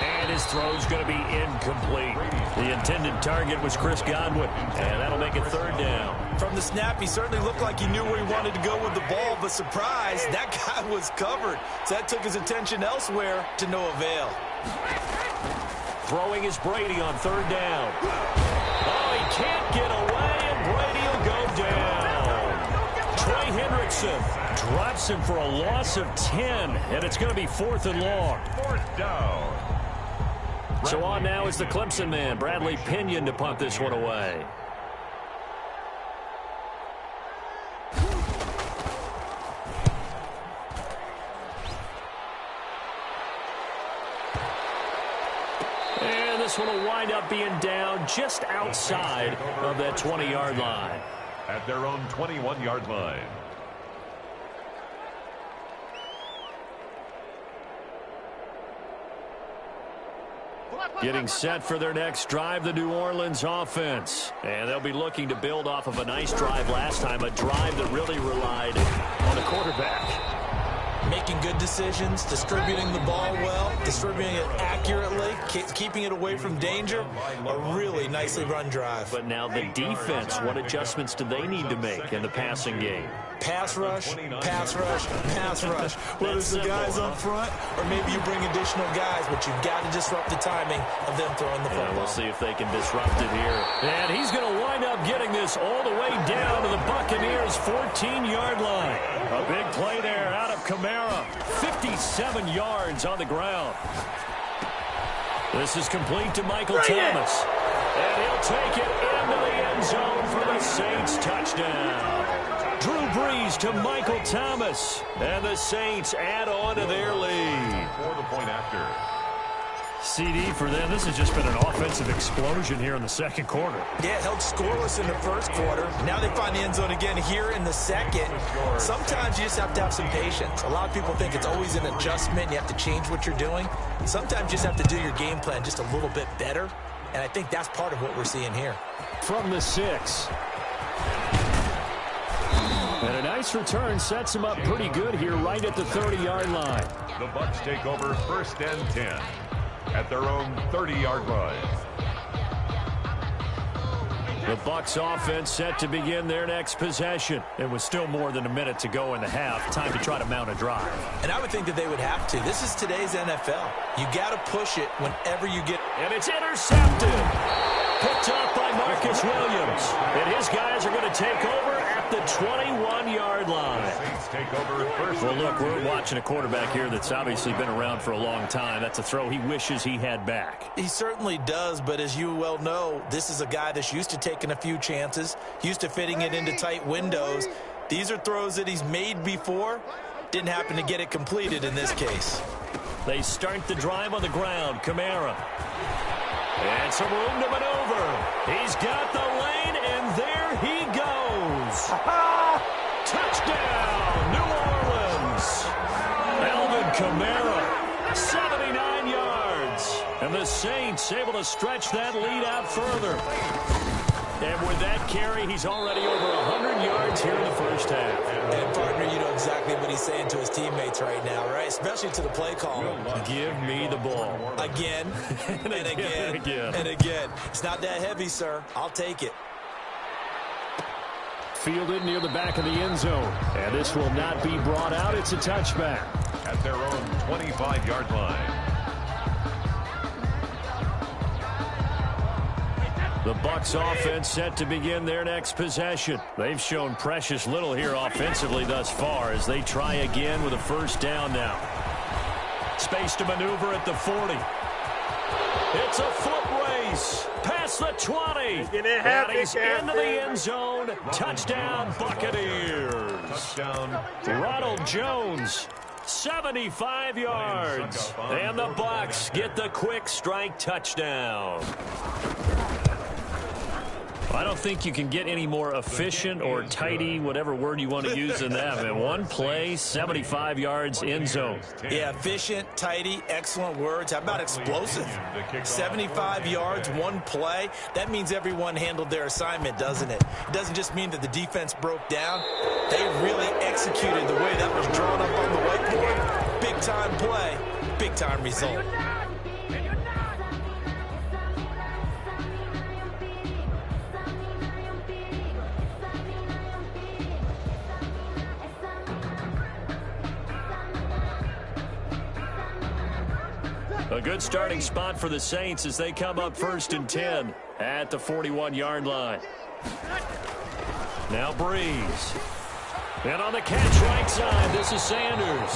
And his throw's going to be incomplete. The intended target was Chris Godwin, and that'll make it third down. From the snap, he certainly looked like he knew where he wanted to go with the ball, but surprise, that guy was covered. So that took his attention elsewhere to no avail. Throwing is Brady on third down. Oh, he can't get away, and Brady will go down. Trey Hendrickson drops him for a loss of 10, and it's going to be fourth and long. Fourth down. So on now is the Clemson man, Bradley Pinion, to punt this one away. And this one will wind up being down just outside of that 20-yard line. At their own 21-yard line. Getting set for their next drive, the New Orleans offense. And they'll be looking to build off of a nice drive last time, a drive that really relied on the quarterback. Making good decisions, distributing the ball well, distributing it accurately, keeping it away from danger. A really nicely run drive. But now the defense, what adjustments do they need to make in the passing game? Pass rush, pass rush, pass rush. Whether it's the guys up front or maybe you bring additional guys, but you've got to disrupt the timing of them throwing the football. We'll see if they can disrupt it here. And he's going to wind up getting this all the way down to the Buccaneers' 14-yard line. A big play there out of Kamara. 57 yards on the ground. This is complete to Michael Thomas. And he'll take it into the end zone for the Saints touchdown. Drew Brees to Michael Thomas. And the Saints add on to their lead. For the point after. CD for them. This has just been an offensive explosion here in the second quarter. Yeah, held scoreless in the first quarter. Now they find the end zone again here in the second. Sometimes you just have to have some patience. A lot of people think it's always an adjustment. You have to change what you're doing. Sometimes you just have to do your game plan just a little bit better. And I think that's part of what we're seeing here. From the 6. And a nice return sets him up pretty good here right at the 30-yard line. The Bucs take over 1st and 10 at their own 30-yard line. The Bucs offense set to begin their next possession. It was still more than a minute to go in the half. Time to try to mount a drive. And I would think that they would have to. This is today's NFL. You got to push it whenever you get. And it's intercepted. Picked up by Marcus Williams. And his guys are going to take over at the 21-yard line. Saints take over 1st. Well, look, we're watching a quarterback here that's obviously been around for a long time. That's a throw he wishes he had back. He certainly does, but as you well know, this is a guy that's used to taking a few chances, used to fitting it into tight windows. These are throws that he's made before. Didn't happen to get it completed in this case. They start the drive on the ground. Kamara. And some room to maneuver. He's got the lane, and there he goes. Touchdown, New Orleans. Alvin Kamara, 79 yards. And the Saints able to stretch that lead out further. And with that carry, he's already over 100 yards here in the first half. And, partner, you know exactly what he's saying to his teammates right now, right? Especially to the play caller. Give me the ball. Again, and again, and again. It's not that heavy, sir. I'll take it. Fielded near the back of the end zone. And this will not be brought out. It's a touchback. At their own 25-yard line. The Bucs offense set to begin their next possession. They've shown precious little here offensively thus far as they try again with a first down now. Space to maneuver at the 40. It's a foot race. Past the 20. And he's into the end zone. Touchdown, Buccaneers. Touchdown. Ronald Jones, 75 yards. And the Bucs get the quick strike touchdown. I don't think you can get any more efficient or tidy, whatever word you want to use in that. And one play, 75 yards, end zone. Yeah, efficient, tidy, excellent words. How about explosive? 75 yards, one play. That means everyone handled their assignment, doesn't it? It doesn't just mean that the defense broke down. They really executed the way that was drawn up on the whiteboard. Big-time play, big-time result. A good starting spot for the Saints as they come up 1st and 10 at the 41-yard line. Now Breeze. And on the catch right side, this is Sanders.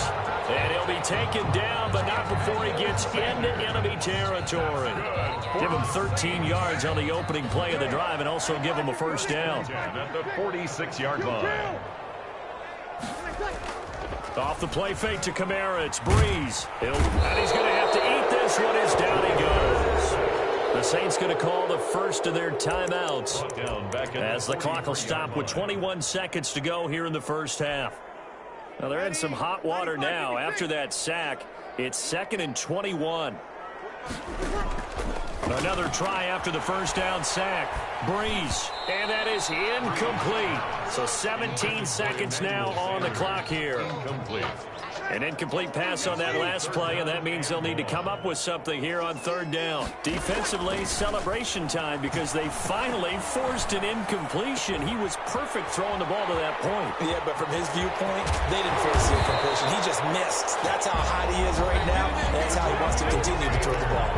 And he'll be taken down, but not before he gets into enemy territory. Give him 13 yards on the opening play of the drive and also give him a first down. At the 46-yard line. Off the play fake to Kamara, it's Breeze. And he's going to have to eat this one as down he goes. The Saints going to call the first of their timeouts as the clock will stop with 21 seconds to go here in the first half. Now they're in some hot water now. After that sack, it's 2nd and 21. Another try after the first down sack. Breeze, and that is incomplete. So 17 seconds now on the clock here. Incomplete. An incomplete pass on that last play, and that means they'll need to come up with something here on 3rd down. Defensively, celebration time because they finally forced an incompletion. He was perfect throwing the ball to that point. Yeah, but from his viewpoint, they didn't force the incompletion. He just missed. That's how hot he is right now, and that's how he wants to continue to throw the ball.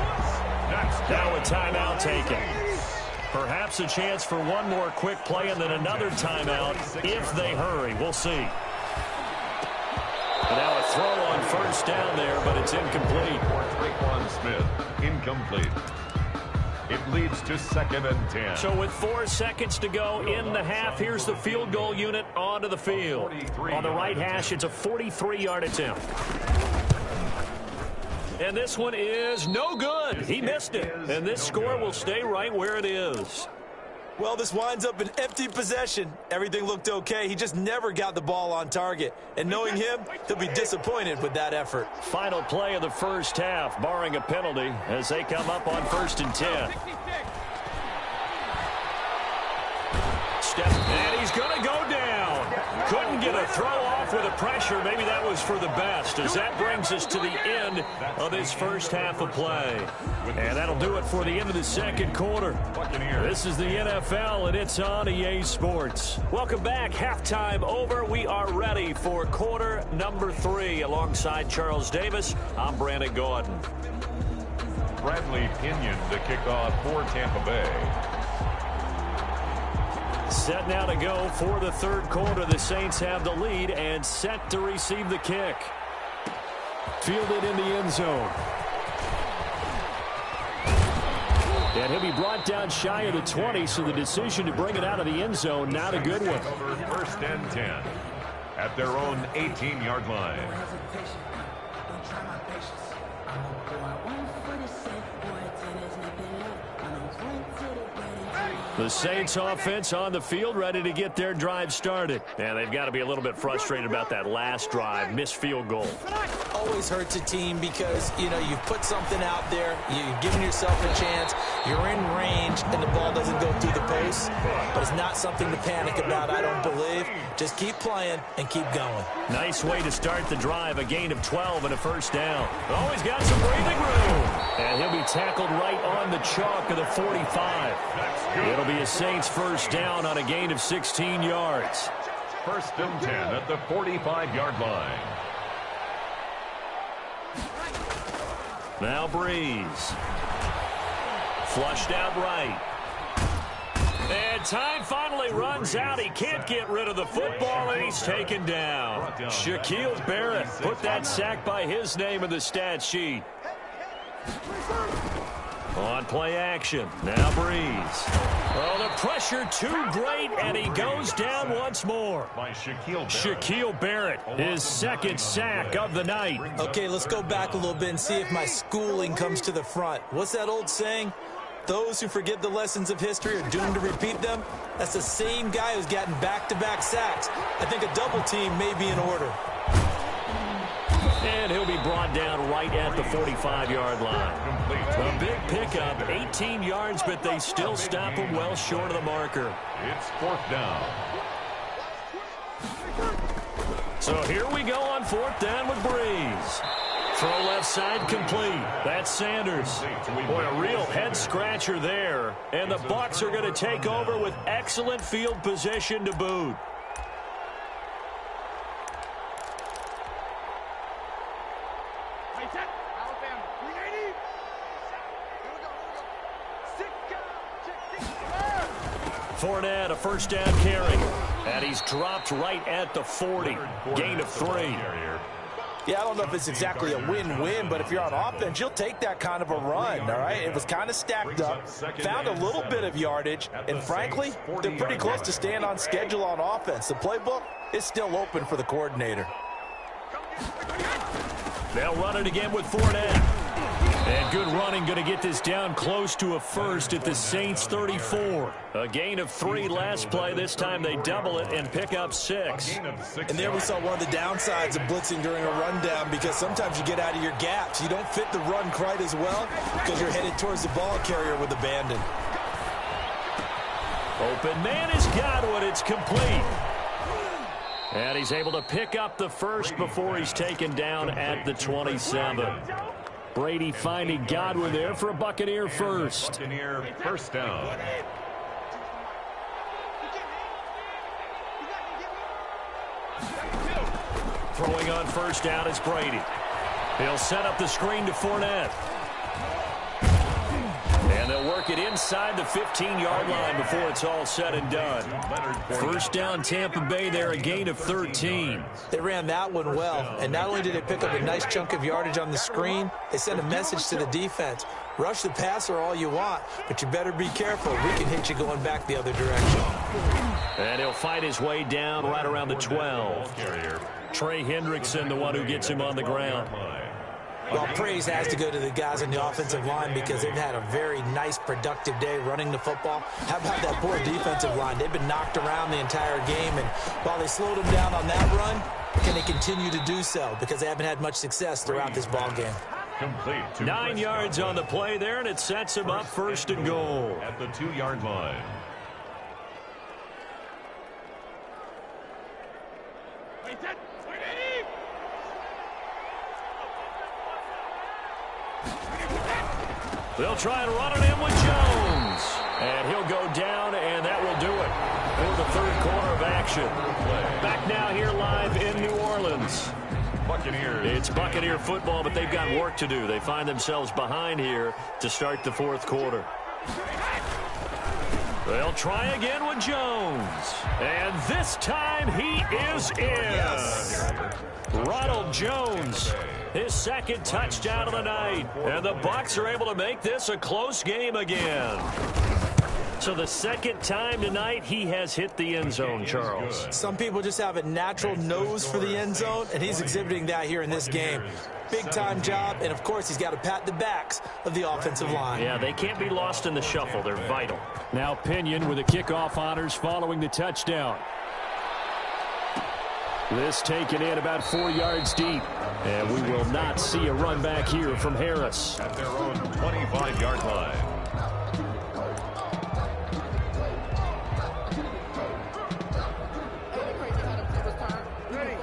Now a timeout taken. Perhaps a chance for one more quick play and then another timeout if they hurry. We'll see. And now a throw on first down there, but it's incomplete. Traquan Smith, incomplete. It leads to 2nd and 10. So with 4 seconds to go in the half, here's the field goal unit onto the field. On the right hash, it's a 43-yard attempt. And this one is no good. He missed it. And this score will stay right where it is. Well, this winds up an empty possession. Everything looked okay. He just never got the ball on target. And knowing him, he'll be disappointed with that effort. Final play of the first half, barring a penalty, as they come up on 1st and 10. And he's going to go down. Couldn't didn't get a throw off with a pressure. Maybe that was for the best, as that brings us to the end of this first half of play. And that'll do it for the end of the second quarter. This is the NFL, and it's on EA Sports. Welcome back. Halftime over. We are ready for quarter number 3. Alongside Charles Davis, I'm Brandon Gordon. Bradley Pinion to kick off for Tampa Bay. Set now to go for the third quarter. The Saints have the lead and set to receive the kick. Fielded in the end zone. And he'll be brought down shy of the 20, so the decision to bring it out of the end zone, not a good one. First and 10 at their own 18-yard line. Don't try my patience. I'm gonna go out 147, boy, till there's nothing left. I'm gonna run to the bed. The Saints offense on the field, ready to get their drive started. And they've got to be a little bit frustrated about that last drive, missed field goal. Always hurts a team because, you know, you've put something out there, you've given yourself a chance, you're in range, and the ball doesn't go through the post. But it's not something to panic about, I don't believe. Just keep playing and keep going. Nice way to start the drive, a gain of 12 and a first down. Always got some breathing room. And he'll be tackled right on the chalk of the 45. It'll be a Saints first down on a gain of 16 yards. First and 10 at the 45-yard line. Now Breeze. Flushed out right. And time finally runs out. He can't get rid of the football, and he's taken down. Shaquille Barrett put that sack by his name in the stat sheet. On play action. Now Breeze. Oh, the pressure too great, and he goes down once more. By Shaquille Barrett, his second sack of the night. Okay, let's go back a little bit and see if my schooling comes to the front. What's that old saying? Those who forget the lessons of history are doomed to repeat them. That's the same guy who's gotten back-to-back sacks. I think a double team may be in order. And he'll be brought down right at the 45-yard line. A big pickup, 18 yards, but they still stop him well short of the marker. It's fourth down. So here we go on fourth down with Breeze. Throw left side complete. That's Sanders. Boy, a real head-scratcher there. And the Bucs are going to take over with excellent field position to boot. Fournette, a first down carry. And he's dropped right at the 40. Gain of 3. Yeah, I don't know if it's exactly a win-win, but if you're on offense, you'll take that kind of a run, all right? It was kind of stacked up, found a little bit of yardage, and frankly, they're pretty close to staying on schedule on offense. The playbook is still open for the coordinator. They'll run it again with Fournette. And good running, going to get this down close to a first at the Saints 34. A gain of 3 last play. This time they double it and pick up 6. And there we saw one of the downsides of blitzing during a rundown, because sometimes you get out of your gaps. You don't fit the run quite as well because you're headed towards the ball carrier with abandon. Open man is Godwin. It's complete. And he's able to pick up the first before he's taken down at the 27. Brady finding Godwin there for a Buccaneer first. Buccaneer first down. Throwing on first down is Brady. He'll set up the screen to Fournette. And they'll work it inside the 15-yard line before it's all said and done. First down Tampa Bay there, a gain of 13. They ran that one well, and not only did they pick up a nice chunk of yardage on the screen, they sent a message to the defense. Rush the passer all you want, but you better be careful. We can hit you going back the other direction. And he'll fight his way down right around the 12. Trey Hendrickson, the one who gets him on the ground. Well, praise has to go to the guys on the offensive line because they've had a very nice, productive day running the football. How about that poor defensive line? They've been knocked around the entire game, and while they slowed them down on that run, can they continue to do so? Because they haven't had much success throughout this ball game. 9 yards on the play there, and it sets him up first and goal. At the 2-yard line. They'll try and run it in with Jones. And he'll go down, and that will do it for the third quarter of action. Back now here live in New Orleans. Buccaneers. It's Buccaneer football, but they've got work to do. They find themselves behind here to start the fourth quarter. They'll try again with Jones. And this time he is in. Ronald Jones, his second touchdown of the night. And the Bucs are able to make this a close game again. So the second time tonight he has hit the end zone, Charles. Some people just have a natural nose for the end zone, and he's exhibiting that here in this game. Big-time job, and of course he's got to pat the backs of the offensive line. Yeah, they can't be lost in the shuffle. They're vital. Now Pinion with the kickoff honors following the touchdown. This taken in about 4 yards deep. And we will not see a run back here from Harris. At their own 25-yard line.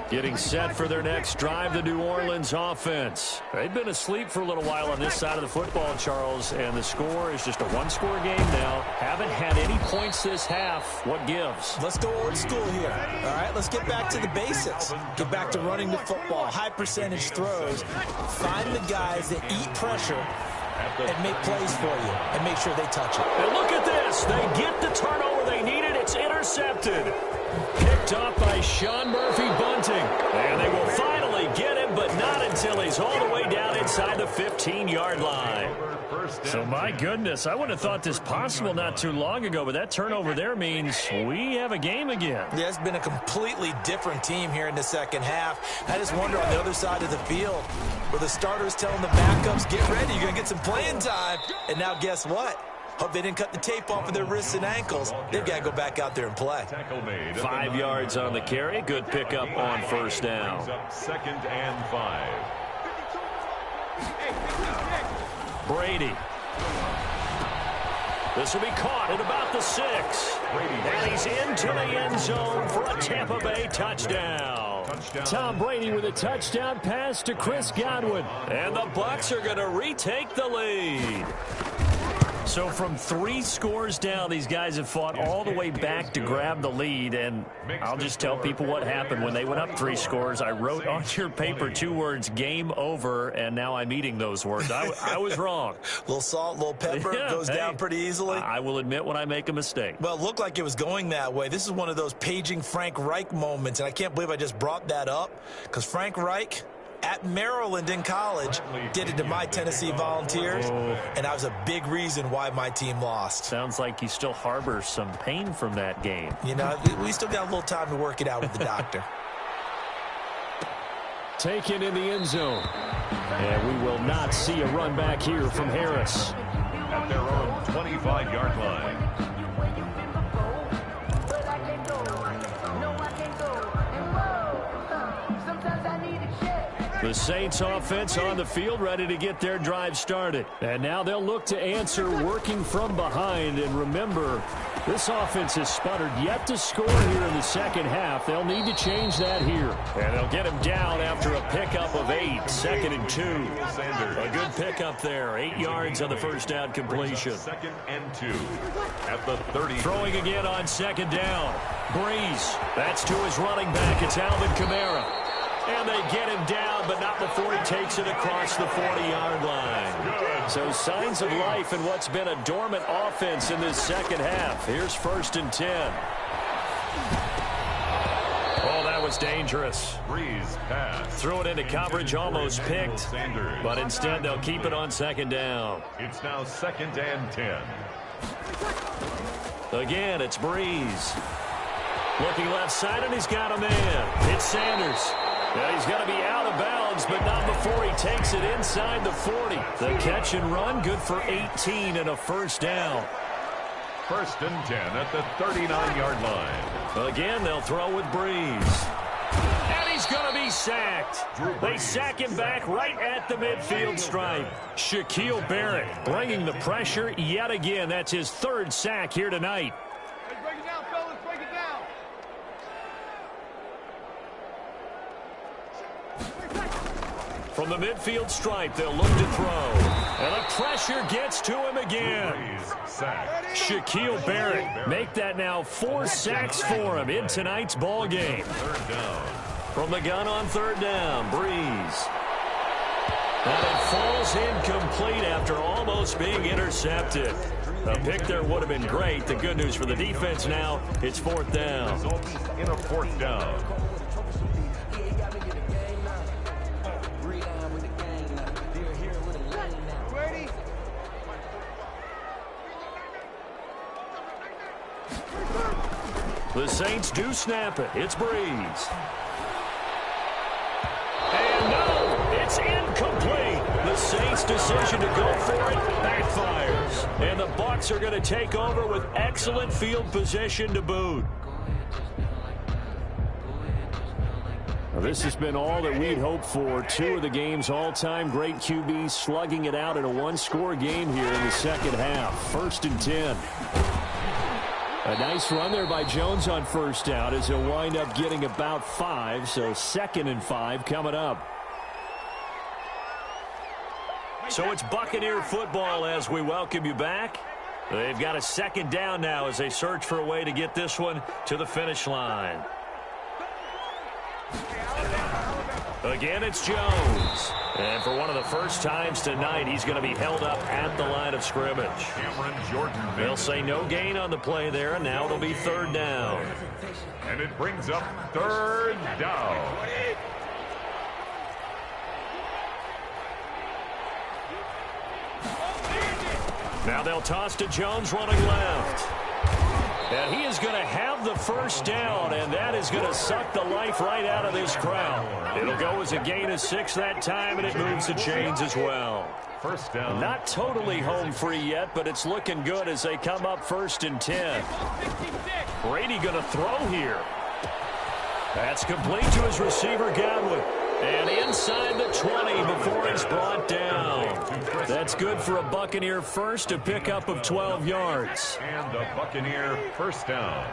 Getting set for their next drive, the New Orleans offense. They've been asleep for a little while on this side of the football, Charles, and the score is just a one-score game now. Haven't had any points this half. What gives? Let's go old school here. All right, let's get back to the basics. Get back to running the football, high-percentage throws. Find the guys that eat pressure and make plays for you and make sure they touch it. And look at this. They get the turnover they needed. It's intercepted. Picked off by Sean Murphy Bunting. And they will finally get him, but not until he's all the way down inside the 15-yard line. So, my goodness, I wouldn't have thought this possible not too long ago, but that turnover there means we have a game again. Yeah, it's been a completely different team here in the second half. I just wonder on the other side of the field, where the starters telling the backups, get ready, you're going to get some playing time. And now guess what? Hope they didn't cut the tape off of their wrists and ankles. They've got to go back out there and play. 5 yards on the carry. Good pickup on first down. Second and 5. Brady. This will be caught at about the 6. And he's into the end zone for a Tampa Bay touchdown. Tom Brady with a touchdown pass to Chris Godwin. And the Bucs are going to retake the lead. So from 3 scores down, these guys have fought all the way back to grab the lead. And I'll just tell people what happened when they went up 3 scores. I wrote on your paper 2 words, game over, and now I'm eating those words. I was wrong. Little salt, little pepper, goes down pretty easily. I will admit when I make a mistake. Well, it looked like it was going that way. This is one of those paging Frank Reich moments, and I can't believe I just brought that up because Frank Reich at Maryland in college did it to my Tennessee Volunteers, and that was a big reason why my team lost. Sounds like you still harbor some pain from that game. You know, we still got a little time to work it out with the doctor. Taken in the end zone. And we will not see a run back here from Harris. At their own 25-yard line. The Saints offense on the field, ready to get their drive started. And now they'll look to answer working from behind. And remember, this offense has sputtered yet to score here in the second half. They'll need to change that here. And they'll get him down after a pickup of 8. 2nd and 2. A good pickup there. 8 yards on the first down completion. 2nd and 2. At the 30. Throwing again on 2nd down. Breeze. That's to his running back. It's Alvin Kamara. And they get him down, but not before he takes it across the 40-yard line. So signs of life in what's been a dormant offense in this second half. Here's 1st and 10. Oh, that was dangerous. Breeze pass. Threw it into coverage, almost picked. But instead, they'll keep it on 2nd down. It's now 2nd and 10. Again, it's Breeze. Looking left side, and he's got a man. It's Sanders. Yeah, he's going to be out of bounds, but not before he takes it inside the 40. The catch and run, good for 18 and a first down. 1st and 10 at the 39-yard line. Again, they'll throw with Breeze. And he's going to be sacked. They sack him back right at the midfield stripe. Shaquille Barrett bringing the pressure yet again. That's his 3rd sack here tonight. Break it down, fellas. Break it down. From the midfield stripe, they'll look to throw. And the pressure gets to him again. Shaquille Barrett make that now 4 sacks for him in tonight's ball game. Third down. From the gun on third down, Breeze. And it falls incomplete after almost being intercepted. A pick there would have been great. The good news for the defense now, it's fourth down. Results in a fourth down. The Saints do snap it. It's Breeze. And no, it's incomplete. The Saints' decision to go for it backfires. And the Bucs are going to take over with excellent field position to boot. Well, this has been all that we'd hoped for. Two of the game's all-time great QBs slugging it out in a one-score game here in the second half. 1st and 10. A nice run there by Jones on first down as he'll wind up getting about 5, so 2nd and 5 coming up. So it's Buccaneer football as we welcome you back. They've got a 2nd down now as they search for a way to get this one to the finish line. Again, it's Jones. And for one of the first times tonight, he's going to be held up at the line of scrimmage. Cameron Jordan. They'll say no gain on the play there, and now it'll be 3rd down. And it brings up 3rd down. Now they'll toss to Jones running left. And he is going to have the first down, and that is going to suck the life right out of this crowd. It'll go as a gain of 6 that time, and it moves the chains as well. First down. Not totally home free yet, but it's looking good as they come up 1st and 10. Brady going to throw here. That's complete to his receiver, Godwin. And inside the 20 before he's brought down. That's good for a Buccaneer first, a pickup of 12 yards. And a Buccaneer first down.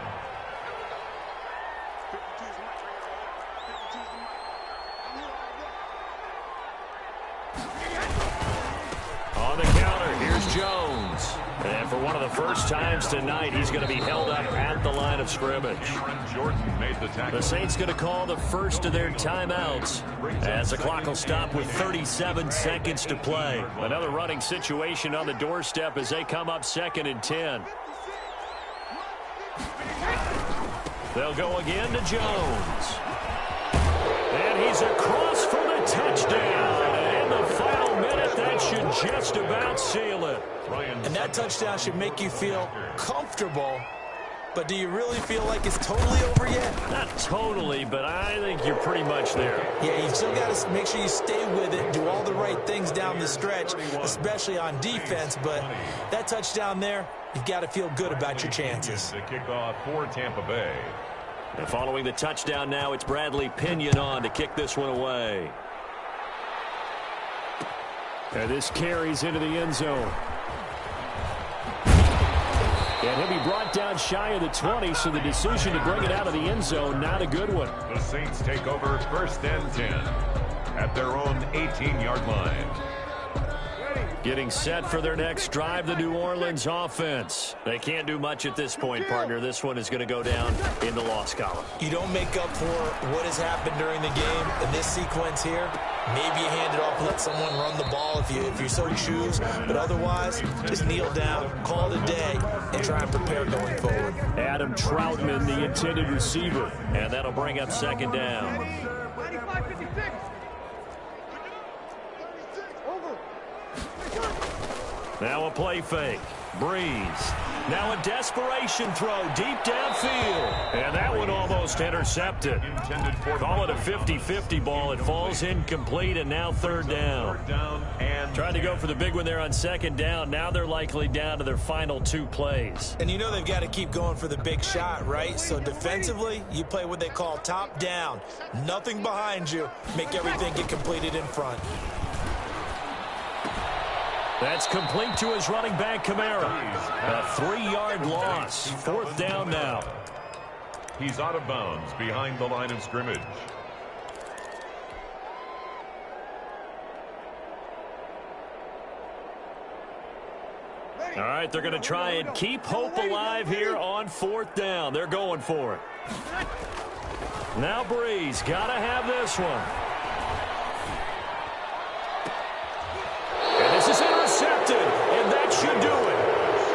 On the counter, here's Jones. And for one of the first times tonight, he's going to be held up at the line of scrimmage. Cameron Jordan made the tackle. The Saints going to call the first of their timeouts as the clock will stop with 37 seconds to play. Another running situation on the doorstep as they come up 2nd and 10. They'll go again to Jones. And he's across for the touchdown. And in the final minute, that should just about seal it. And that touchdown should make you feel comfortable. But do you really feel like it's totally over yet? Not totally, but I think you're pretty much there. Yeah, you've still got to make sure you stay with it, do all the right things down the stretch, especially on defense. But that touchdown there, you've got to feel good about your chances. The kickoff for Tampa Bay. And following the touchdown now, it's Bradley Pinion on to kick this one away. And this carries into the end zone. And he'll be brought down shy of the 20, so the decision to bring it out of the end zone, not a good one. The Saints take over 1st and 10 at their own 18-yard line. Getting set for their next drive, the New Orleans offense. They can't do much at this point, partner. This one is going to go down in the loss column. You don't make up for what has happened during the game in this sequence here. Maybe you hand it off and let someone run the ball if you so choose. But otherwise, just kneel down, call it a day, and try and prepare going forward. Adam Troutman, the intended receiver. And that'll bring up 2nd down. Now a play fake. Breeze. Now a desperation throw deep downfield. And that one almost intercepted. Call it a 50-50 ball. It falls incomplete, and now 3rd down. Trying to go for the big one there on 2nd down. Now they're likely down to their final 2 plays. And you know they've got to keep going for the big shot, right? So defensively, you play what they call top down. Nothing behind you. Make everything get completed in front. That's complete to his running back, Kamara. A 3-yard loss. 4th down now. He's out of bounds behind the line of scrimmage. All right, they're going to try and keep hope alive here on 4th down. They're going for it. Now Breeze got to have this one. And this is intercepted, and that should do it.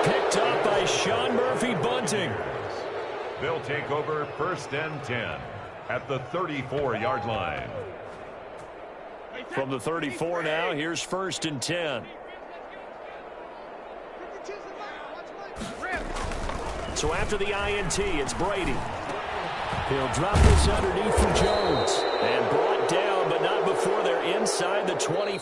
Picked up by Sean Murphy Bunting. They'll take over 1st and 10 at the 34-yard line. From the 34 now, here's 1st and 10. So after the INT, it's Brady. He'll drop this underneath for Jones. And brought down, but not before they're inside the 20.